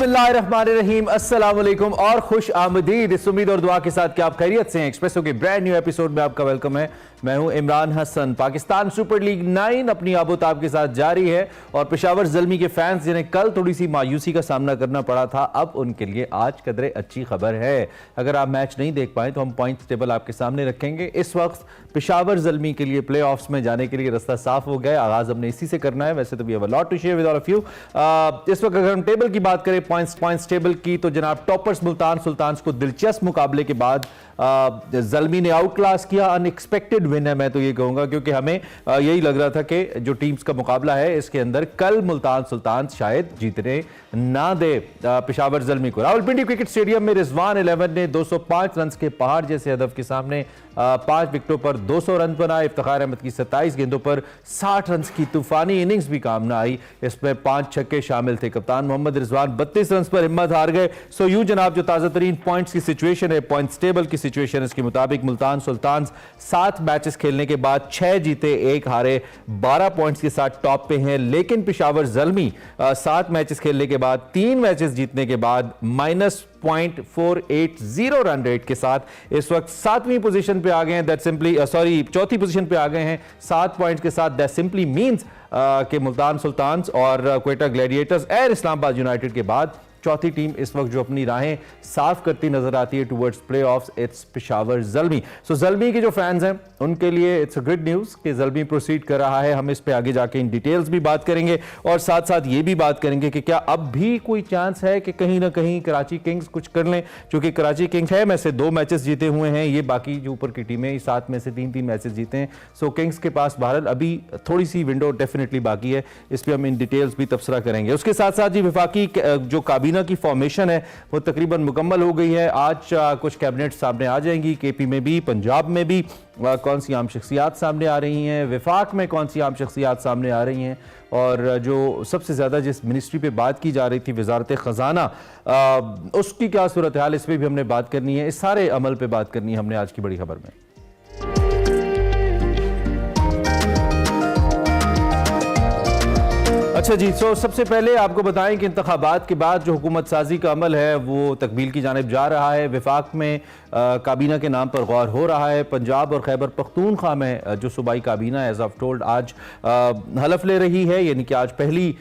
बिस्मिल्लाहिर्रहमानिर्रहीम, अस्सलाम वालेकुम और खुश आमदीद। इस उम्मीद और दुआ के साथ कि आप खैरियत से हैं। एक्सप्रेसो के ब्रांड न्यू एपिसोड में आपका वेलकम है। मैं हूं इमरान हसन। पाकिस्तान सुपर लीग 9 अपनी आबोताब के साथ जारी है और पेशावर ज़ल्मी के फैंस जिन्हें कल थोड़ी सी मायूसी का सामना करना पड़ा था, अब उनके लिए आज कदरे अच्छी खबर है। अगर आप मैच नहीं देख पाए तो हम पॉइंट्स टेबल आपके सामने रखेंगे। इस वक्त पेशावर ज़ल्मी के लिए प्ले ऑफ्स में जाने के लिए रास्ता साफ हो गया। आगाज हमने इसी से करना है। वैसे तो we have a lot to share with all of you. इस वक्त अगर हम टेबल की बात करें, पॉइंट्स टेबल की, तो जनाब टॉपर्स मुल्तान सुल्तान्स को दिलचस्प मुकाबले के बाद ज़ल्मी ने आउट क्लास किया। अनएक्सपेक्टेड विन है मैं तो ये कहूंगा, क्योंकि हमें यही लग रहा था कि जो टीम्स का मुकाबला है इसके अंदर कल मुल्तान सुल्तान्स शायद जीतने ना दे पेशावर ज़ल्मी को। रावलपिंडी क्रिकेट स्टेडियम में रिजवान 11 ने 205 रन के पहाड़ जैसे हदफ के सामने 5 विकेटों पर 200 रन बनाए। इफ्तिखार अहमद की 27 गेंदों पर 60 रन की तूफानी इनिंग्स भी काम ना आई। इसमें 5 छक्के शामिल थे। कप्तान मोहम्मद रिजवान 32 रन पर हिम्मत हार गए। सो यूं जनाब जो ताज़ा तरीन पॉइंट्स की सिचुएशन है, पॉइंट्स टेबल की सिचुएशन, इसके मुताबिक मुल्तान सुल्तान्स 7 मैचेस खेलने के बाद 6 जीते 1 हारे 12 पॉइंट्स के साथ टॉप पे हैं। लेकिन पेशावर ज़ल्मी 7 मैचेस खेलने के बाद 3 मैचेस जीतने के बाद -.480 रन रेट के साथ इस वक्त 7वीं पोजीशन पे आ गए हैं। दैट सिंपली चौथी पोजीशन पे आ गए हैं 7 पॉइंट्स के साथ। दैट सिंपली मींस कि मुल्तान सुल्तान्स और क्वेटा ग्लैडिएटर्स और इस्लामाबाद यूनाइटेड के बाद चौथी टीम इस वक्त जो अपनी राहें साफ करती नजर आती है towards playoffs, it's Peshawar Zalmi. So Zalmi के जो फैंस हैं उनके लिए इट्स अ गुड न्यूज़ कि ज़ल्मी प्रोसीड कर रहा है। हम इस पे आगे जाके इन डिटेल्स भी बात करेंगे और साथ साथ ये भी बात करेंगे कि क्या अब भी कोई चांस है कि कहीं ना कहीं कराची किंग्स कुछ कर लें, क्योंकि कराची किंग्स 6 में से 2 मैचेस जीते हुए हैं। ये बाकी जो ऊपर की टीमें 7 में से 3 मैचेस जीते हैं। सो किंग्स के पास बहरहाल अभी थोड़ी सी विंडो डेफिनेटली बाकी है। इस पर हम इन डिटेल्स भी तबसरा करेंगे। उसके साथ साथ जी विफाकी जो काबीना की फॉर्मेशन है वो तकरीबन मुकम्मल हो गई है। आज कुछ कैबिनेट सामने आ जाएंगी। केपी में भी, पंजाब में भी कौन सी आम शख्सियात सामने आ रही हैं, विफाक में कौन सी आम शख्सियात सामने आ रही हैं, और जो सबसे ज़्यादा जिस मिनिस्ट्री पे बात की जा रही थी वजारत ख़जाना, उसकी क्या सूरत हाल, इस पर भी हमने बात करनी है। इस सारे अमल पे बात करनी है हमने आज की बड़ी खबर में। अच्छा जी, सो सबसे पहले आपको बताएं कि इंतखाबात के बाद जो हुकूमत साजी का अमल है वो तकमील की जानिब जा रहा है। विफाक में काबीना के नाम पर गौर हो रहा है। पंजाब और खैबर पख्तूनख्वा में जो सूबाई काबीना एज ऑफ टोल्ड आज हलफ ले रही है, यानी कि आज पहली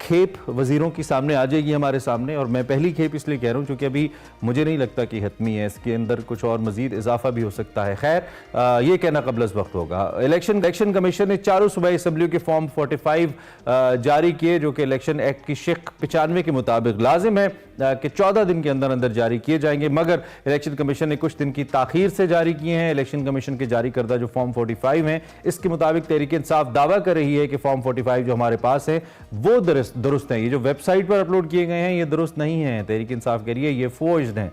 खेप वजीरों की सामने आ जाएगी हमारे सामने। और मैं पहली खेप इसलिए कह रहा हूँ क्योंकि अभी मुझे नहीं लगता कि हतमी है, इसके अंदर कुछ और मजीद इजाफा भी हो सकता है। खैर ये कहना कबल अज़ वक्त होगा। इलेक्शन कमीशन ने चारों सूबाई असम्बलियों के फॉर्म 45 जारी किए, जो कि इलेक्शन एक्ट की शिक 95 के मुताबिक लाजिम है कि 14 दिन के अंदर अंदर जारी किए जाएंगे, मगर इलेक्शन कमीशन ने कुछ दिन की ताखीर से जारी किए हैं। इलेक्शन कमीशन के जारी करदा जो फॉर्म 45 हैं, इसके मुताबिक तहरीक इंसाफ दावा कर रही है कि फॉर्म 45 जो हमारे पास है वो दुरुस्त है। ये जो वेबसाइट पर अपलोड किए गए हैं ये दुरुस्त नहीं है। तहरीक इंसाफ कह रही है ये फोर्ज्ड हैं।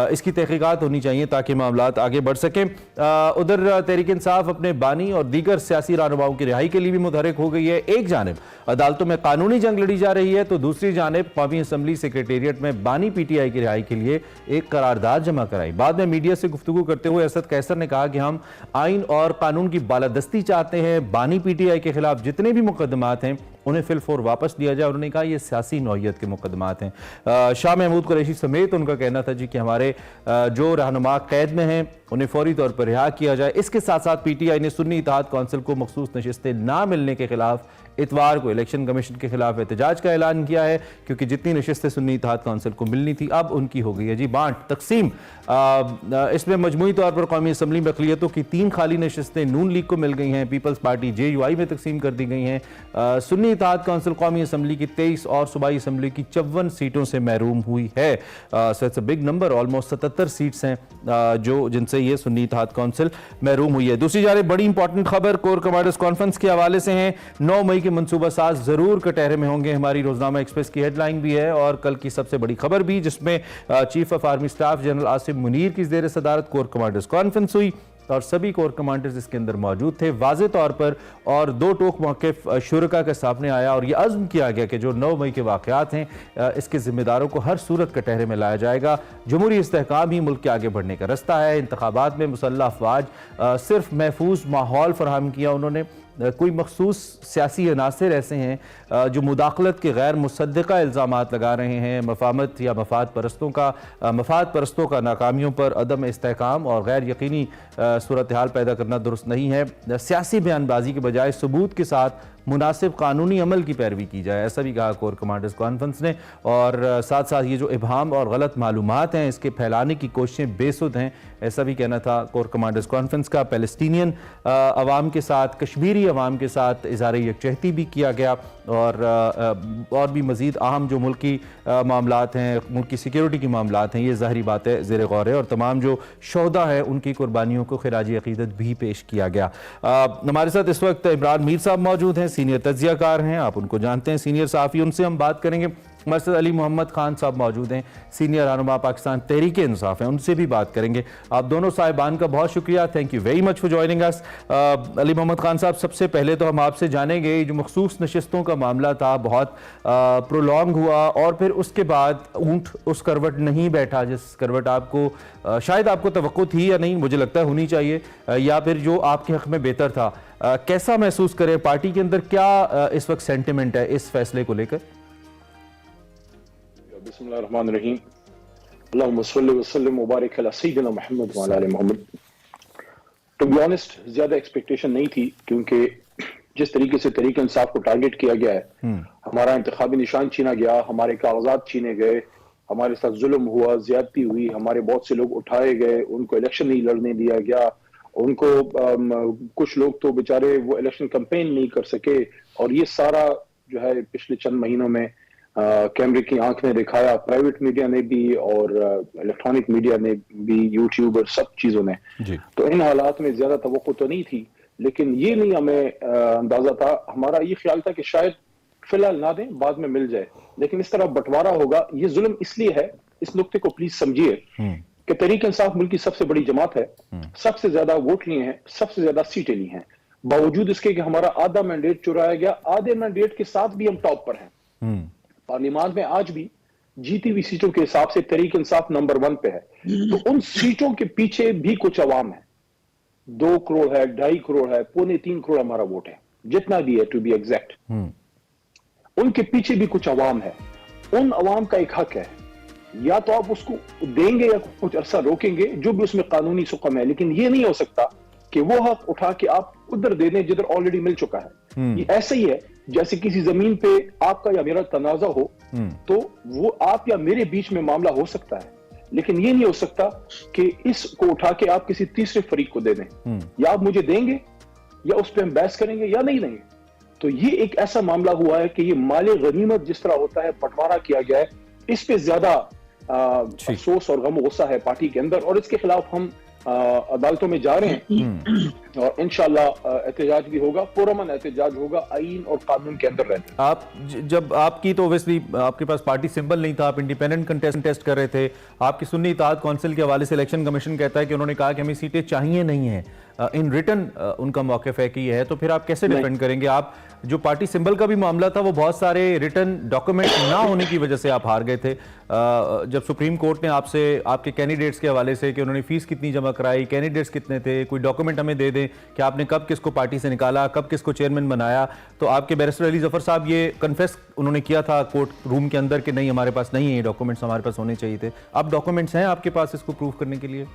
इसकी तहकीकात होनी चाहिए ताकि मामलात आगे बढ़ सकें। उधर तहरीक इंसाफ अपने बानी और दीगर सियासी रहनुमाओं की रिहाई के लिए भी मुतहरिक हो गई है। एक जानिब अदालतों में कानूनी जंग लड़ी जा रही है तो दूसरी जानिब कौमी असम्बली सेक्रेटेरिएट में बानी पीटीआई की रिहाई के लिए एक करारदाद जमा कराई। बाद में मीडिया से गुफ्तगू करते हुए असद कैसर ने कहा कि हम आइन और कानून की बालादस्ती चाहते हैं। बानी पीटीआई के खिलाफ जितने भी मुकदमात हैं उन्हें फिलफोर वापस लिया जाए। उन्होंने कहा ये सियासी नौइयत के मुकदमात हैं। शाह महमूद कुरैशी समेत उनका कहना था जी कि हमारे जो रहनुमा कैद में हैं उन्हें फौरी तौर पर रिहा किया जाए। इसके साथ साथ पीटीआई ने सुन्नी इत्तेहाद कौंसिल को मखसूस नशिस्तें ना मिलने के खिलाफ इतवार को इलेक्शन कमीशन के खिलाफ एहतजाज का ऐलान किया है, क्योंकि जितनी नशिस्तें सुन्नी इत्तेहाद कौंसिल को मिलनी थी अब उनकी हो गई है जी बांट तकसीम। इसमें मजमूई तौर पर कौमी असम्बली में अक़लियतों की 3 खाली नशिस्तें नून लीग को मिल गई हैं। पीपल्स पार्टी JUI में तकसीम कर दी गई हैं। सुन्नी इत्तेहाद कौंसिल कौमी असम्बली की 23 और सूबाई असम्बली की 54 सीटों से महरूम हुई है। So it's a big number, almost 77 seats हैं जो जिनसे ये सुन्नी इत्तेहाद कौंसिल महरूम हुई है। दूसरी जानिब बड़ी इंपॉर्टेंट खबर कोर कमांडर्स कॉन्फ्रेंस के हवाले से है। 9 मई के मनसूबा साज जरूर कटहरे में होंगे, हमारी रोजनामा एक्सप्रेस की हेडलाइन भी है और कल की सबसे बड़ी खबर भी, जिसमें chief of army staff general Asim Munir की ज़ेर सदारत कोर कमांडर्स कॉन्फ्रेंस हुई और सभी कोर कमांडर्स इसके अंदर मौजूद थे वाज़े तौर पर। और 2 टोक मौक़िफ़ शुरका के सामने आया और यह अज़्म किया गया कि जो 9 मई के वाक़यात हैं इसके ज़िम्मेदारों को हर सूरत कटहरे में लाया जाएगा। जमहूरी इस्तेहकाम ही मुल्क के आगे बढ़ने का रास्ता है। इंतखाबात में मुसल्लह अफ़वाज सिर्फ महफूज माहौल फराहम किया उन्होंने। कोई मखसूस सियासी अनासर ऐसे हैं जो मुदाखलत के गैर मुसद्दिक़ा इल्ज़ामात लगा रहे हैं, मफामत या मफाद परस्तों का नाकामियों पर अदम इस्तेहकाम और गैर यकीनी सूरत हाल पैदा करना दुरुस्त नहीं है। सियासी बयानबाजी के बजाय सबूत के साथ मुनासिब कानूनी अमल की पैरवी की जाए, ऐसा भी कहा कोर कमांडर्स कॉन्फ्रेंस ने। और साथ साथ ये जो इबहाम और गलत मालूमात हैं इसके फैलाने की कोशिशें बेसुध हैं, ऐसा भी कहना था कोर कमांडर्स कॉन्फ्रेंस का। पैलेस्टीनियन अवाम के साथ, कश्मीरी अवाम के साथ इज़हार यकजहती भी किया गया और भी मज़ीद अहम जो मुल्की मामलात हैं, मुल्की सिक्योरिटी के मामलात हैं, ये ज़ाहिरी बात है ज़ेर गौर है। और तमाम जो शोहदा हैं उनकी कुर्बानियों को खिराज अक़ीदत भी पेश किया गया। हमारे साथ इस वक्त इमरान मीर साहब मौजूद हैं, सीनियर तज्ज़ियाकार हैं, आप उनको जानते हैं, सीनियर सहाफ़ी, उनसे हम बात करेंगे। मरसद अली मोहम्मद खान साहब मौजूद हैं, सीनियर रहनुमा पाकिस्तान तहरीक इंसाफ हैं, उनसे भी बात करेंगे। आप दोनों साहिबान का बहुत शुक्रिया, thank you very much for joining us. Ali Mohammad Khan Sahab, सबसे पहले तो हम आपसे जानेंगे जो मखसूस नशिस्तों का मामला था, बहुत प्रोलॉन्ग हुआ और फिर उसके बाद ऊंट उस करवट नहीं बैठा जिस करवट आपको शायद आपको तवक्को थी या नहीं, मुझे लगता है होनी चाहिए, या फिर जो आपके हक में बेहतर था। कैसा महसूस करें, पार्टी के अंदर क्या इस वक्त सेंटिमेंट है इस फैसले को लेकर? बिस्मिल्लाहिर्रहमानिर्रहीम, अल्लाहुम्मा सल्लि व सल्लिम व बारिक अला सय्यिदिना मुहम्मद व अला आलि मुहम्मद। टू बी ऑनेस्ट, ज्यादा एक्सपेक्टेशन नहीं थी, क्योंकि जिस तरीके से तहरीक इंसाफ को टारगेट किया गया है, हमारा इंतखाबी निशान छीना गया, हमारे कागजात छीने गए, हमारे साथ जुल्म हुआ, ज्यादती हुई, हमारे बहुत से लोग उठाए गए, उनको इलेक्शन नहीं लड़ने दिया गया, उनको कुछ लोग तो बेचारे वो इलेक्शन कैंपेन नहीं कर सके। और ये सारा जो है पिछले चंद महीनों में कैमरे की आंख ने दिखाया, प्राइवेट मीडिया ने भी और इलेक्ट्रॉनिक मीडिया ने भी, यूट्यूब और सब चीजों ने। तो इन हालात में ज्यादा तवक्को तो नहीं थी, लेकिन ये नहीं हमें अंदाजा था, हमारा ये ख्याल था कि शायद फिलहाल ना दें, बाद में मिल जाए, लेकिन इस तरह बंटवारा होगा। ये जुल्म इसलिए है, इस नुक्ते को प्लीज समझिए कि तहरीक इंसाफ मुल्क की सबसे बड़ी जमात है, सबसे ज्यादा वोट लिए हैं, सबसे ज्यादा सीटें ली हैं, बावजूद इसके कि हमारा आधा मैंडेट चुराया गया, आधे मैंडेट के साथ भी हम टॉप पर हैं। पार्लियामेंट में आज भी जीती हुई सीटों के हिसाब से तहरीक इंसाफ नंबर 1 पे है। तो उन सीटों के पीछे भी कुछ अवाम है, 2 करोड़ है, 2.5 करोड़ है, 2.25 करोड़ हमारा वोट है, जितना भी है टू बी एग्जैक्ट। उनके पीछे भी कुछ अवाम है, उन अवाम का एक हक है, या तो आप उसको देंगे या कुछ अरसा रोकेंगे, जो भी उसमें कानूनी सुकम है, लेकिन ये नहीं हो सकता कि वो हक उठा के आप उधर दे दें जिधर ऑलरेडी मिल चुका है। ये ऐसा ही है जैसे किसी जमीन पे आपका या मेरा तनाजा हो, तो वो आप या मेरे बीच में मामला हो सकता है, लेकिन ये नहीं हो सकता कि इसको उठा के आप किसी तीसरे फरीक को दे दें। या आप मुझे देंगे या उस पर हम बहस करेंगे या नहीं देंगे। तो ये एक ऐसा मामला हुआ है कि ये माले गनीमत जिस तरह होता है, बंटवारा किया गया है, इस पे ज्यादा अफसोस और गम गुस्सा है पार्टी के अंदर, और इसके खिलाफ हम अदालतों में जा रहे हैं और इंशाल्लाह एहतजाज भी होगा, पुरअमन एहतजाज होगा, आईन और कानून के अंदर रहते। आप जब आपकी तो ऑब्वियसली आपके पास पार्टी सिंबल नहीं था, आप इंडिपेंडेंट कंटेस्ट कर रहे थे, आपकी सुन्नी इत्तेहाद काउंसिल के हवाले से इलेक्शन कमीशन कहता है कि उन्होंने कहा कि हमें सीटें चाहिए नहीं है, इन रिटर्न उनका मौक़िफ़ है कि ये है, तो फिर आप कैसे डिफेंड करेंगे? आप जो पार्टी सिंबल का भी मामला था वो बहुत सारे रिटर्न डॉक्यूमेंट ना होने की वजह से आप हार गए थे। जब सुप्रीम कोर्ट ने आपसे आपके कैंडिडेट्स के हवाले से कि उन्होंने फीस कितनी जमा कराई, कैंडिडेट्स कितने थे, कोई डॉक्यूमेंट हमें दे दें कि आपने कब किसको पार्टी से निकाला, कब किसको चेयरमैन बनाया, तो आपके बैरिस्टर अली जफर साहब ये कन्फेस उन्होंने किया था कोर्ट रूम के अंदर कि नहीं हमारे पास नहीं है, ये डॉक्यूमेंट्स हमारे पास होने चाहिए थे। अब डॉक्यूमेंट्स हैं आपके पास इसको प्रूव करने के लिए?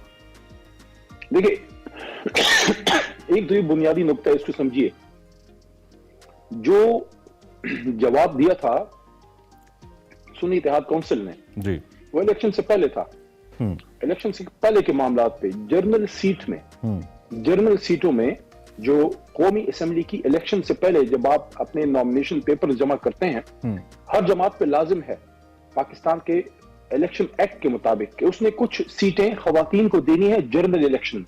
देखिए, एक तो ये बुनियादी नुक्ता है, इसको समझिए। जो जवाब दिया था सुन्नी इत्तेहाद काउंसिल ने जी, वो इलेक्शन से पहले था। इलेक्शन से पहले के मामलात पे जर्नल सीट में, जर्नल सीटों में जो कौमी असेंबली की इलेक्शन से पहले जब आप अपने नॉमिनेशन पेपर जमा करते हैं, हर जमात पे लाजिम है पाकिस्तान के इलेक्शन एक्ट के मुताबिक कि उसने कुछ सीटें खवातीन को देनी है जर्नल इलेक्शन।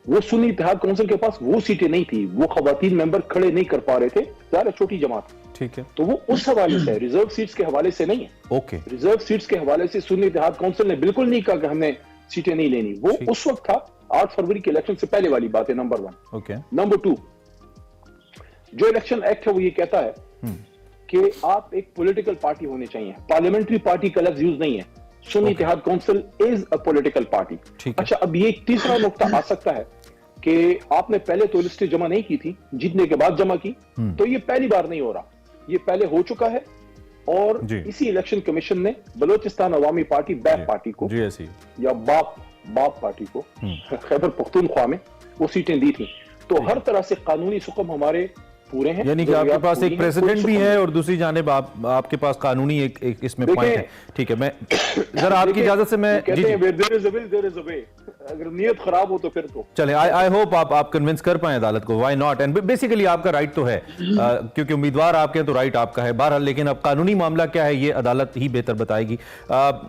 वो सुन्नी इत्तेहाद काउंसिल के पास वो सीटें नहीं थी, वो खवातीन मेंबर खड़े नहीं कर पा रहे थे, ज्यादा छोटी जमात, ठीक है, तो वो उस हवाले से, रिजर्व सीट्स के हवाले से नहीं है। ओके, रिजर्व सीट्स के हवाले से सुन्नी इत्तेहाद काउंसिल ने बिल्कुल नहीं कहा कि हमने सीटें नहीं लेनी, वो उस वक्त था 8 फरवरी के इलेक्शन से पहले वाली बात है, नंबर 1। ओके, नंबर 2, जो इलेक्शन एक्ट है वो ये कहता है कि आप एक पॉलिटिकल पार्टी होनी चाहिए, पार्लियामेंट्री पार्टी का लफ्ज यूज नहीं है। Sunni Ittehad council is a political party. अच्छा, अब ये तीसरा नुकता आ सकता है कि आपने पहले तो लिस्टें जमा नहीं की थी, जीतने के बाद जमा की, तो ये पहली बार नहीं हो रहा, ये पहले हो चुका है। और इसी इलेक्शन कमीशन ने बलोचिस्तान अवामी पार्टी बैप पार्टी को या बाप पार्टी को खैबर पख्तूनख्वा में वो सीटें दी थी। तो हर तरह से कानूनी सुकम हमारे पूरे हैं। यानी कि आपके पास एक प्रेसिडेंट भी है और दूसरी जानिब आपके पास कानूनी एक इसमें पॉइंट है। ठीक है, मैं जरा आपकी इजाजत से मैं अगर नियत खराब हो तो फिर तो चले। आई होप आप कन्विंस कर पाए अदालत को, व्हाई नॉट। एंड बेसिकली आपका राइट तो है क्योंकि उम्मीदवार आपके हैं तो राइट आपका है बहरहाल, लेकिन अब कानूनी मामला क्या है ये अदालत ही बेहतर बताएगी।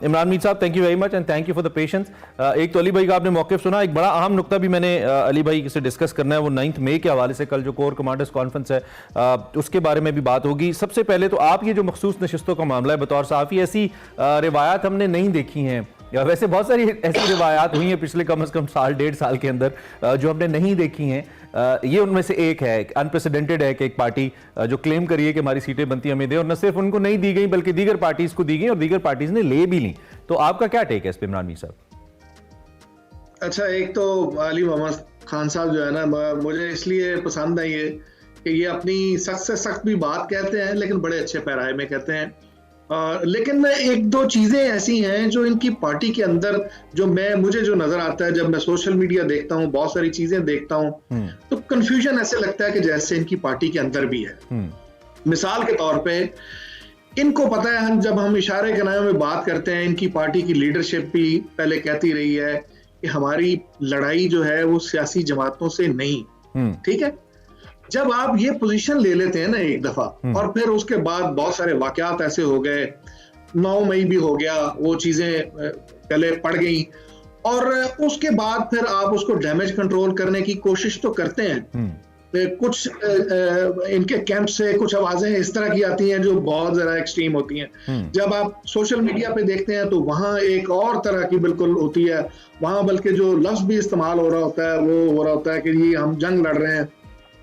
इमरान मीर साहब, thank you very much and thank you for the patience. एक तो अली भाई का आपने मौक़िफ़ सुना, एक बड़ा अहम नुकता भी मैंने अली भाई से डिस्कस करना है, वो 9 मई के हवाले से कल जो कोर कमांडर्स कॉन्फ्रेंस है उसके बारे में भी बात होगी। सबसे पहले तो आप ये जो मखसूस नशिस्तों का मामला है, बतौर सहाफ़ी ऐसी रिवायात हमने नहीं देखी हैं, या वैसे बहुत सारी ऐसी रिवायात हुई हैं पिछले कम से कम साल 1.5 साल के अंदर जो हमने नहीं देखी हैं। ये उनमें से एक है, अनप्रेसिडेंटेड है कि एक पार्टी जो क्लेम करी है कि हमारी सीटें बनती हमें दे, और न सिर्फ उनको नहीं दी गई बल्कि दीगर पार्टीज को दी गई और दीगर पार्टीज ने ले भी ली। तो आपका क्या टेक है इस पे इमरान मीर साहब? अच्छा, एक तो अली मोहम्मद खान साहब जो है ना, मुझे इसलिए पसंद है ये कि ये अपनी सख्त से सख्त भी बात कहते हैं लेकिन बड़े अच्छे पैराए में कहते हैं। लेकिन एक दो चीजें ऐसी हैं जो इनकी पार्टी के अंदर मुझे जो नजर आता है, जब मैं सोशल मीडिया देखता हूँ, बहुत सारी चीजें देखता हूँ, तो कंफ्यूजन ऐसे लगता है कि जैसे इनकी पार्टी के अंदर भी है। मिसाल के तौर पे इनको पता है, जब हम इशारे के नाम में बात करते हैं, इनकी पार्टी की लीडरशिप भी पहले कहती रही है कि हमारी लड़ाई जो है वो सियासी जमातों से नहीं। ठीक है, जब आप ये पोजीशन ले लेते हैं ना एक दफा, और फिर उसके बाद बहुत सारे वाकयात ऐसे हो गए, 9 मई भी हो गया, वो चीजें पहले पड़ गई, और उसके बाद फिर आप उसको डैमेज कंट्रोल करने की कोशिश तो करते हैं। कुछ इनके कैंप से कुछ आवाजें इस तरह की आती हैं जो बहुत ज्यादा एक्सट्रीम होती हैं। जब आप सोशल मीडिया पे देखते हैं तो वहां एक और तरह की बिल्कुल होती है, वहां बल्कि जो लफ्ज भी इस्तेमाल हो रहा होता है वो हो रहा होता है कि ये हम जंग लड़ रहे हैं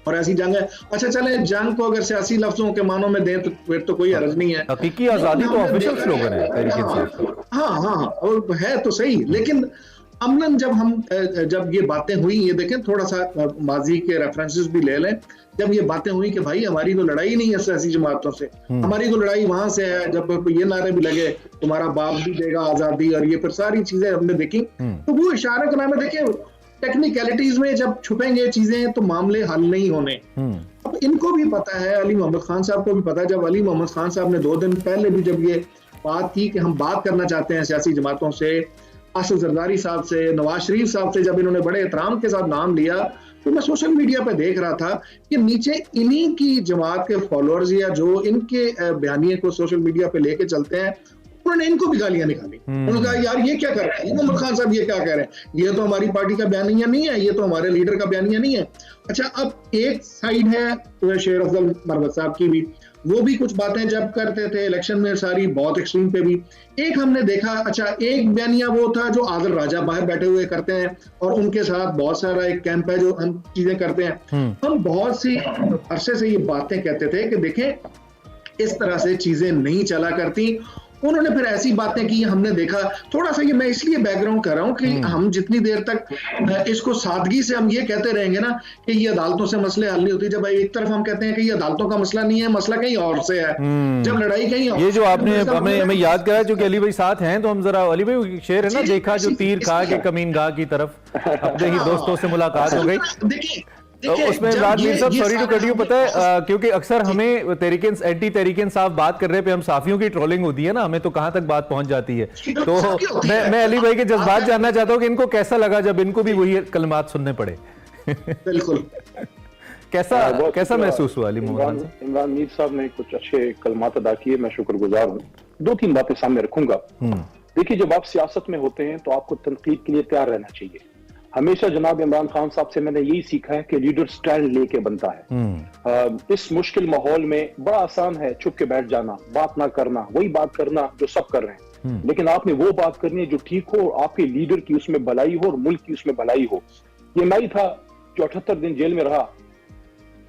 और ऐसी जंग है। अच्छा चले, जंग को अगर सियासी लफ्जों के मानों में दें तो फिर तो कोई हर्ज नहीं है। हकीकी आजादी तो ऑफिशियल स्लोगन है तरीके से। हाँ, है तो सही, लेकिन अमलन जब ये बातें हुई, ये देखें थोड़ा सा माजी के रेफरेंसेस भी ले लें, जब ये बातें हुई कि भाई हमारी तो लड़ाई नहीं है सियासी जमातों से, हमारी तो लड़ाई वहां से है, जब ये नारे भी लगे तुम्हारा बाप भी देगा आजादी और ये फिर सारी चीजें हमने देखी, तो वो इशारे के नाम में देखें टेक्निकलिटीज में जब छुपेंगे चीजें तो मामले हल नहीं होने। अब इनको भी पता है, अली मोहम्मद खान साहब को भी पता है, जब अली मोहम्मद खान साहब ने 2 दिन पहले भी जब ये बात की कि हम बात करना चाहते हैं सियासी जमातों से, असद जरदारी साहब से, नवाज शरीफ साहब से, जब इन्होंने बड़े एहतराम के साथ नाम लिया, तो मैं सोशल मीडिया पे देख रहा था कि नीचे इन्हीं की जमात के फॉलोअर्स या जो इनके बयानिए को सोशल मीडिया पे लेके चलते हैं, उन्होंने इनको भी गालियां निकाली। उन्होंने कहा यार ये क्या कर रहे हैं, इमरान खान साहब ये क्या कह रहे हैं, ये तो हमारी पार्टी का बयानिया नहीं है, ये तो हमारे लीडर का बयानिया नहीं है। अच्छा, अब एक साइड है शेर अफजल मरवत साहब की भी, वो भी कुछ बातें जब करते थे इलेक्शन में सारी बहुत एक्सट्रीम पे भी। एक हमने देखा, अच्छा एक बयानिया वो था जो आदिल राजा बाहर बैठे हुए करते हैं और उनके साथ बहुत सारा एक कैंप है जो हम चीजें करते हैं। हम बहुत सी अरसे से ये बातें कहते थे कि देखें इस तरह से चीजें नहीं चला करती। उन्होंने फिर ऐसी बातें की, हमने देखा थोड़ा सा, ये मैं इसलिए बैकग्राउंड कर रहा हूं कि हम जितनी देर तक इसको सादगी से हम ये कहते रहेंगे ना कि ये अदालतों से मसले हल नहीं होती, जब एक तरफ हम कहते हैं कि ये अदालतों का मसला नहीं है, मसला कहीं और से है, जब लड़ाई कहीं और। ये जो आपने हमें याद कराया, जो कि अली भाई साथ हैं, तो हम जरा अली भाई शेर है ना, देखा जो तीर खा के कमीनगाह की तरफ, अपने ही दोस्तों से मुलाकात हो गई। देखिए उसमें इमरान मीर साहब, सॉरी टू कट यू, पता है क्योंकि अक्सर हमें एंटी तहरीक इंसाफ बात कर रहे पे हम साफियों की ट्रोलिंग होती है ना, हमें तो कहां तक बात पहुंच जाती है। तो मैं अली भाई के जज्बात जानना चाहता हूं कि इनको कैसा लगा जब इनको भी वही कलमात सुनने पड़े। बिल्कुल कैसा महसूस हुआ अली मोहम्मद? इमरान मीर साहब ने कुछ अच्छे कलमात अदा किए, मैं शुक्रगुजार हूँ। 2-3 बातें सामने रखूंगा। देखिए, जब आप सियासत में होते हैं तो आपको तनकीद के लिए तैयार रहना चाहिए। हमेशा जनाब इमरान खान साहब से मैंने यही सीखा है कि लीडर स्टैंड लेके बनता है। इस मुश्किल माहौल में बड़ा आसान है चुप के बैठ जाना, बात ना करना, वही बात करना जो सब कर रहे हैं, लेकिन आपने वो बात करनी है जो ठीक हो और आपके लीडर की उसमें भलाई हो और मुल्क की उसमें भलाई हो। ये मैं ही था जो 78 दिन जेल में रहा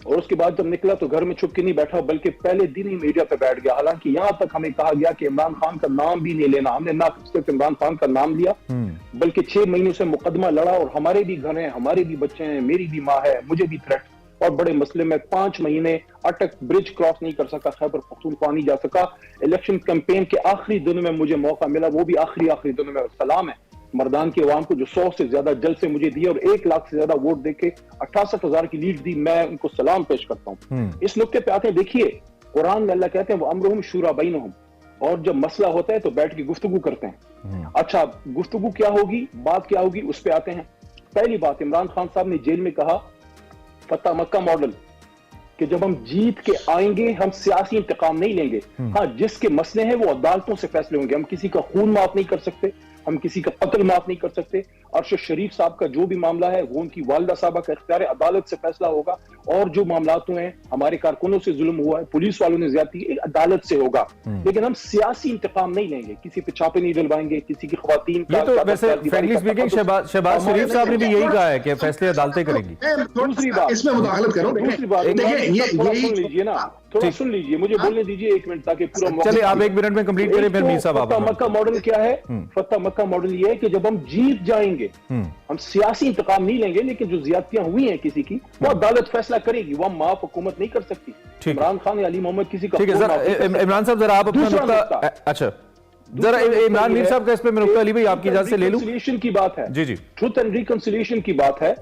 और उसके बाद जब निकला तो घर में छुप के नहीं बैठा, बल्कि पहले दिन ही मीडिया पे बैठ गया। हालांकि यहां तक हमें कहा गया कि इमरान खान का नाम भी नहीं लेना, हमने ना सिर्फ इमरान खान का नाम लिया, बल्कि 6 महीनों से मुकदमा लड़ा, और हमारे भी घर हैं, हमारे भी बच्चे हैं, मेरी भी माँ है, मुझे भी थ्रेट और बड़े मसले में 5 महीने अटक, ब्रिज क्रॉस नहीं कर सका, खैबर पख्तूनख्वा नहीं जा सका। इलेक्शन कैंपेन के आखिरी दिनों में मुझे मौका मिला, वो भी आखिरी दिनों में। सलाम है मर्दान की आवाम को जो 100 से ज्यादा जल से मुझे दिया और 1 लाख से ज्यादा वोट देके 68,000 की लीड दी, मैं उनको सलाम पेश करता हूँ। इस नुक्ते पे आते हैं, देखिए कुरान में अल्लाह कहते हैं वो अमरुहुम शूरा बैनहुम, और जब मसला होता है तो बैठ के गुफ्तगू करते हैं। अच्छा, गुफ्तगू क्या होगी, बात क्या होगी, उस पर आते हैं। पहली बात, इमरान खान साहब ने जेल में कहा फतह मक्का मॉडल, कि जब हम जीत के आएंगे हम सियासी इंतकाम नहीं लेंगे। हाँ, जिसके मसले हैं वो अदालतों से फैसले होंगे, हम किसी का खून माफ नहीं कर सकते, हम किसी का कत्ल माफ नहीं कर सकते। अरशद शरीफ साहब का जो भी मामला है वो उनकी वालिदा साहबा का इख्तियार है, अदालत से फैसला होगा। और जो मामलात हैं, हमारे कारकुनों से जुल्म हुआ है, पुलिस वालों ने ज्यादती की, अदालत से होगा। लेकिन हम सियासी इंतकाम नहीं लेंगे, किसी पे छापे नहीं डलवाएंगे, किसी की खवातीन का। तो वैसे फ्रैंकली स्पीकिंग शहबाज शरीफ साहब ने भी यही कहा है कि फैसले अदालतें करेंगी। दूसरी बात, इसमें मुदाखलत करो, दूसरी बात सुन लीजिए ना, थोड़ा सुन लीजिए, मुझे बोलने दीजिए 1 मिनट, ताकि पूरा। चलिए आप 1 मिनट में कंप्लीट करें, फिर मीर साहब। फतह मक्का मॉडल क्या है? फतह मक्का मॉडल ये है कि जब हम जीत जाएंगे हम सियासी इंतकाम नहीं लेंगे, लेकिन जो ज्यादतियां हुई हैं किसी की, वो अदालत फैसला करेगी, वो माफ हुकूमत नहीं कर सकती। इमरान खान या अली मोहम्मद किसी का। ठीक है सर, इमरान साहब जरा आप अपना नुक्ता, अच्छा जरा इमरान मीर साहब का इस पे मैं नुक्ता अली भाई आपकी इजाजत से ले लूं। रिकंसिलिएशन की बात है, जी जी, ट्रुथ एंड रिकंसिलिएशन की बात है।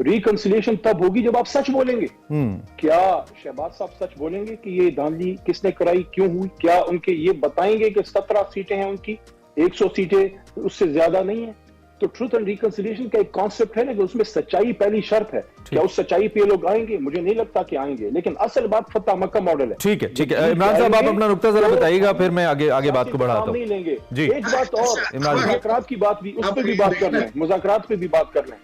रिकंसिलिएशन तब होगी जब आप सच बोलेंगे। क्या शहबाज साहब सच बोलेंगे कि ये धांधली किसने कराई, क्यों हुई? क्या उनके ये बताएंगे कि 17 सीटें हैं उनकी, 100 सीटें उससे ज्यादा नहीं है? तो ट्रुथ एंड रिकंसिलिएशन का एक कॉन्सेप्ट है ना कि उसमें सच्चाई पहली शर्त है। क्या उस सच्चाई पे लोग आएंगे? मुझे नहीं लगता कि आएंगे, लेकिन असल बात फतह मक्का मॉडल है। ठीक है, ठीक है इमरान साहब, आप अपना नुक्ता जरा बताइएगा, फिर मैं आगे बात को बढ़ाता हूं। नहीं लेंगे जी। एक बात और, मुज़ाकरात की बात भी, उस पर भी बात कर लें, मुज़ाकरात पे भी बात कर लें।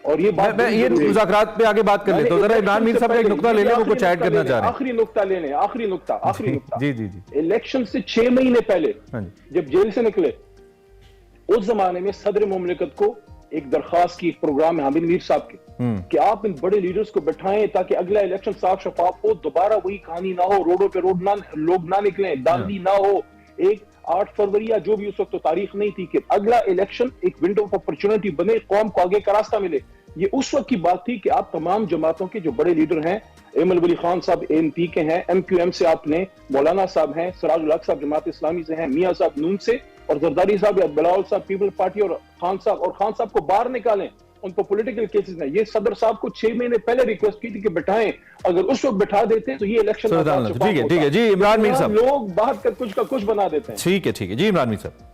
और ये बात ये मुज़ाकरात पे आगे बात कर लेते हो, जरा इमरान मीर साहब का एक नुक्ता ले लें, वो कुछ ऐड करना चाह रहे हैं। आखिरी नुक्ता ले लें, आखिरी नुक्ता। जी जी जी। इलेक्शन से 6 महीने पहले जब जेल से निकले, उस जमाने में सदर मुमलिकत को एक दरखास्त की, एक प्रोग्राम है हामिद मीर साहब के, कि आप इन बड़े लीडर्स को बैठाएं ताकि अगला इलेक्शन साफ शफाफ हो, दोबारा वही कहानी ना हो, रोडों पे लोग ना निकलें, दांधी ना हो। एक 8 फरवरी या जो भी उस वक्त तो तारीख नहीं थी, कि अगला इलेक्शन एक विंडो ऑफ अपॉर्चुनिटी बने, कौम को आगे का रास्ता मिले। ये उस वक्त की बात थी कि आप तमाम जमातों के जो बड़े लीडर हैं, एमल वली खान साहब ANP के हैं, MQM से आपने मौलाना साहब हैं, सिराजुल हक साहब जमात इस्लामी से हैं, मियां साहब नून से, और जरदारी साहब या बिलावल साहब पीपल पार्टी, और खान साहब को बाहर निकालें, उन पर पॉलिटिकल केसेस हैं। ये सदर साहब को 6 महीने पहले रिक्वेस्ट की थी कि बैठाएं, अगर उस वक्त बैठा देते तो ये इलेक्शन। ठीक है जी इमरान मीर साहब, लोग बात कर कुछ का कुछ बना देते हैं। ठीक है जी इमरान मीर साहब।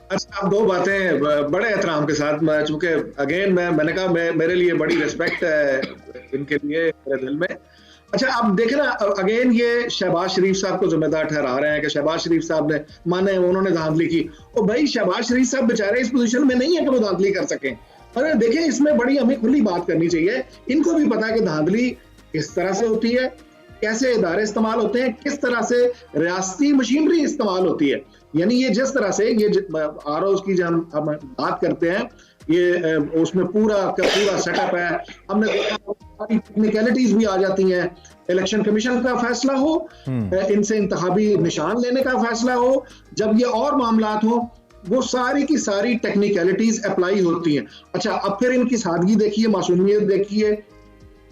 अच्छा, आप 2 बातें बड़े एहतराम के साथ, चूंकि अगेन मैंने कहा मेरे लिए बड़ी रिस्पेक्ट है इनके लिए मेरे दिल में। अच्छा, आप देखें ना, अगेन ये शहबाज शरीफ साहब को जिम्मेदार ठहरा रहे हैं कि शहबाज शरीफ साहब ने माने उन्होंने धांधली की। और भाई शहबाज शरीफ साहब बेचारे इस पोजीशन में नहीं है कि वो धांधली कर सकें। अरे देखिए, इसमें बड़ी हमें खुली बात करनी चाहिए। इनको भी पता है कि धांधली किस तरह से होती है, कैसे इदारे इस्तेमाल होते हैं, किस तरह से रियासती मशीनरी इस्तेमाल होती है। यानी ये जिस तरह से ये ROs की जब हम बात करते हैं, ये उसमें पूरा सेटअप है। हमने देखा टेक्निकलिटीज भी आ जाती हैं। इलेक्शन कमीशन का फैसला हो, इनसे इंतखाबी निशान लेने का फैसला हो, जब ये और मामलात हो, वो सारी की सारी टेक्निकलिटीज अप्लाई होती हैं। अच्छा, अब फिर इनकी सादगी देखिए, मासूमियत देखिए।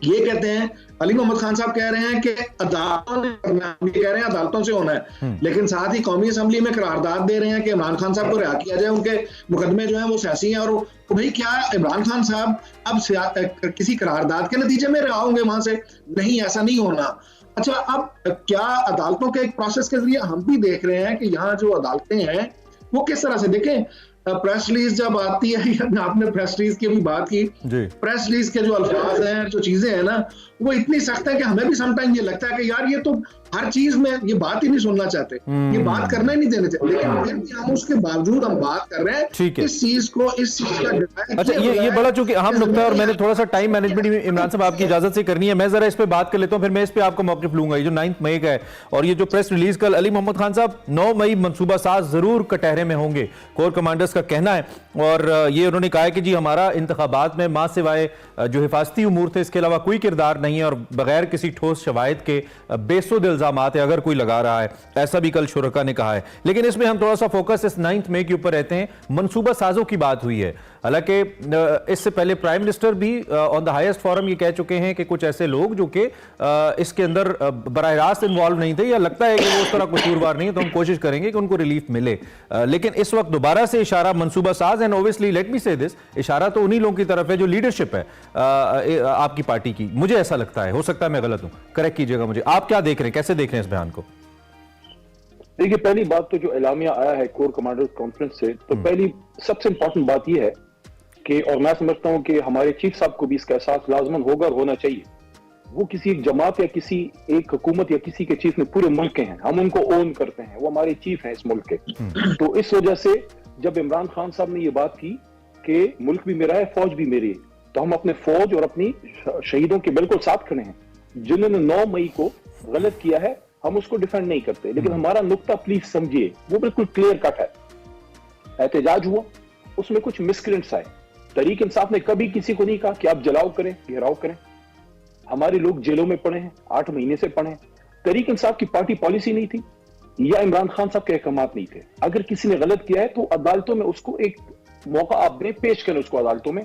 ये कहते हैं, अली मोहम्मद खान साहब कह रहे हैं कि अदालतों ने करना है, ये कह रहे हैं अदालतों से होना है, लेकिन साथ ही कौमी असम्बली में करारदाद दे रहे हैं कि इमरान खान साहब को रिहा किया जाए, उनके मुकदमे जो हैं वो सियासी हैं। और तो भाई, क्या इमरान खान साहब अब किसी करारदाद के नतीजे में रिहा होंगे वहां से? नहीं, ऐसा नहीं होना। अच्छा, अब क्या अदालतों के एक प्रोसेस के जरिए हम भी देख रहे हैं कि यहाँ जो अदालतें हैं वो किस तरह से, देखें प्रेस रिलीज जब आती है, आपने प्रेस रिलीज की भी बात की, प्रेस रिलीज के जो अल्फाज हैं, जो चीजें हैं ना, वो इतनी सख्त है कि हमें भी समटाइम ये लगता है कि यार ये तो हर चीज में ये बात ही नहीं सुनना चाहते, ये बात करना ही नहीं देने चाहते, लेकिन हम उसके बावजूद हम बात कर रहे हैं इस चीज को, इस चीज का। अच्छा, ये बड़ा चूंकि अहम नुकता है और मैंने थोड़ा सा टाइम मैनेजमेंट इमरान साहब आपकी इजाजत से करनी है, मैं जरा इस पे बात कर लेता हूं, फिर मैं इस पे आपको मौक़िफ़ लूंगा। ये जो 9 मई का है और ये जो प्रेस रिलीज कल, अली मोहम्मद खान साहब 9 मई मनसूबा साज जरूर कटहरे में होंगे, कोर कमांडर्स का कहना है। और ये उन्होंने कहा है कि जी हमारा इंतखाबात में मां सिवाय जो हिफाजती उमूर थे इसके अलावा कोई किरदार नहीं आई हैं और बगैर किसी ठोस शवाहिद के बेसुध इल्जामात है अगर कोई लगा रहा है, ऐसा भी कल शुरका ने कहा है। लेकिन इसमें हम थोड़ा सा फोकस इस 9 मई के ऊपर रहते हैं। मनसूबा साजों की बात हुई है, हालांकि इससे पहले प्राइम मिनिस्टर भी ऑन द हाईएस्ट फोरम ये कह चुके हैं कि कुछ ऐसे लोग जो कि इसके अंदर बराह रास्त इन्वॉल्व नहीं थे या लगता है कि वो उस तरह कसूरवार नहीं है, तो हम कोशिश करेंगे कि उनको रिलीफ मिले। लेकिन इस वक्त दोबारा से इशारा मनसूबा साज एंड ओबियसली लेट मी से दिस, इशारा तो उन्हीं लोगों की तरफ है जो लीडरशिप है आपकी पार्टी की, मुझे ऐसा लगता है, हो सकता है मैं गलत हूं, करेक्ट कीजिएगा मुझे। आप क्या देख रहे हैं, कैसे देख रहे हैं इस बयान को? देखिए, पहली बात तो जो एलामिया आया है कोर कमांडर्स कॉन्फ्रेंस से, तो पहली सबसे इंपॉर्टेंट बात यह है कि, और मैं समझता हूं कि हमारे चीफ साहब को भी इसका एहसास लाजमन होगा और होना चाहिए, वो किसी एक जमात या किसी एक हुकूमत या किसी के चीफ में पूरे मुल्क के हैं, हम उनको ओन करते हैं, वो हमारे चीफ हैं इस मुल्क के। तो इस वजह से जब इमरान खान साहब ने ये बात की कि मुल्क भी मेरा है, फौज भी मेरी है, तो हम अपने फौज और अपनी शहीदों के बिल्कुल साथ खड़े हैं। जिन्होंने 9 मई को गलत किया है हम उसको डिफेंड नहीं करते, लेकिन हमारा नुक्ता प्लीज समझिए, वो बिल्कुल क्लियर कट है। एहतजाज हुआ, उसमें कुछ मिसक्रेंट्स आए, तहरीक इंसाफ ने कभी किसी को नहीं कहा कि आप जलाओ करें, घेराव करें। हमारे लोग जेलों में पड़े हैं, 8 महीने से पड़े हैं। तहरीक इंसाफ की पार्टी पॉलिसी नहीं थी या इमरान खान साहब के अहकामात नहीं थे। अगर किसी ने गलत किया है तो अदालतों में उसको एक मौका आप दें, पेश करें उसको अदालतों में।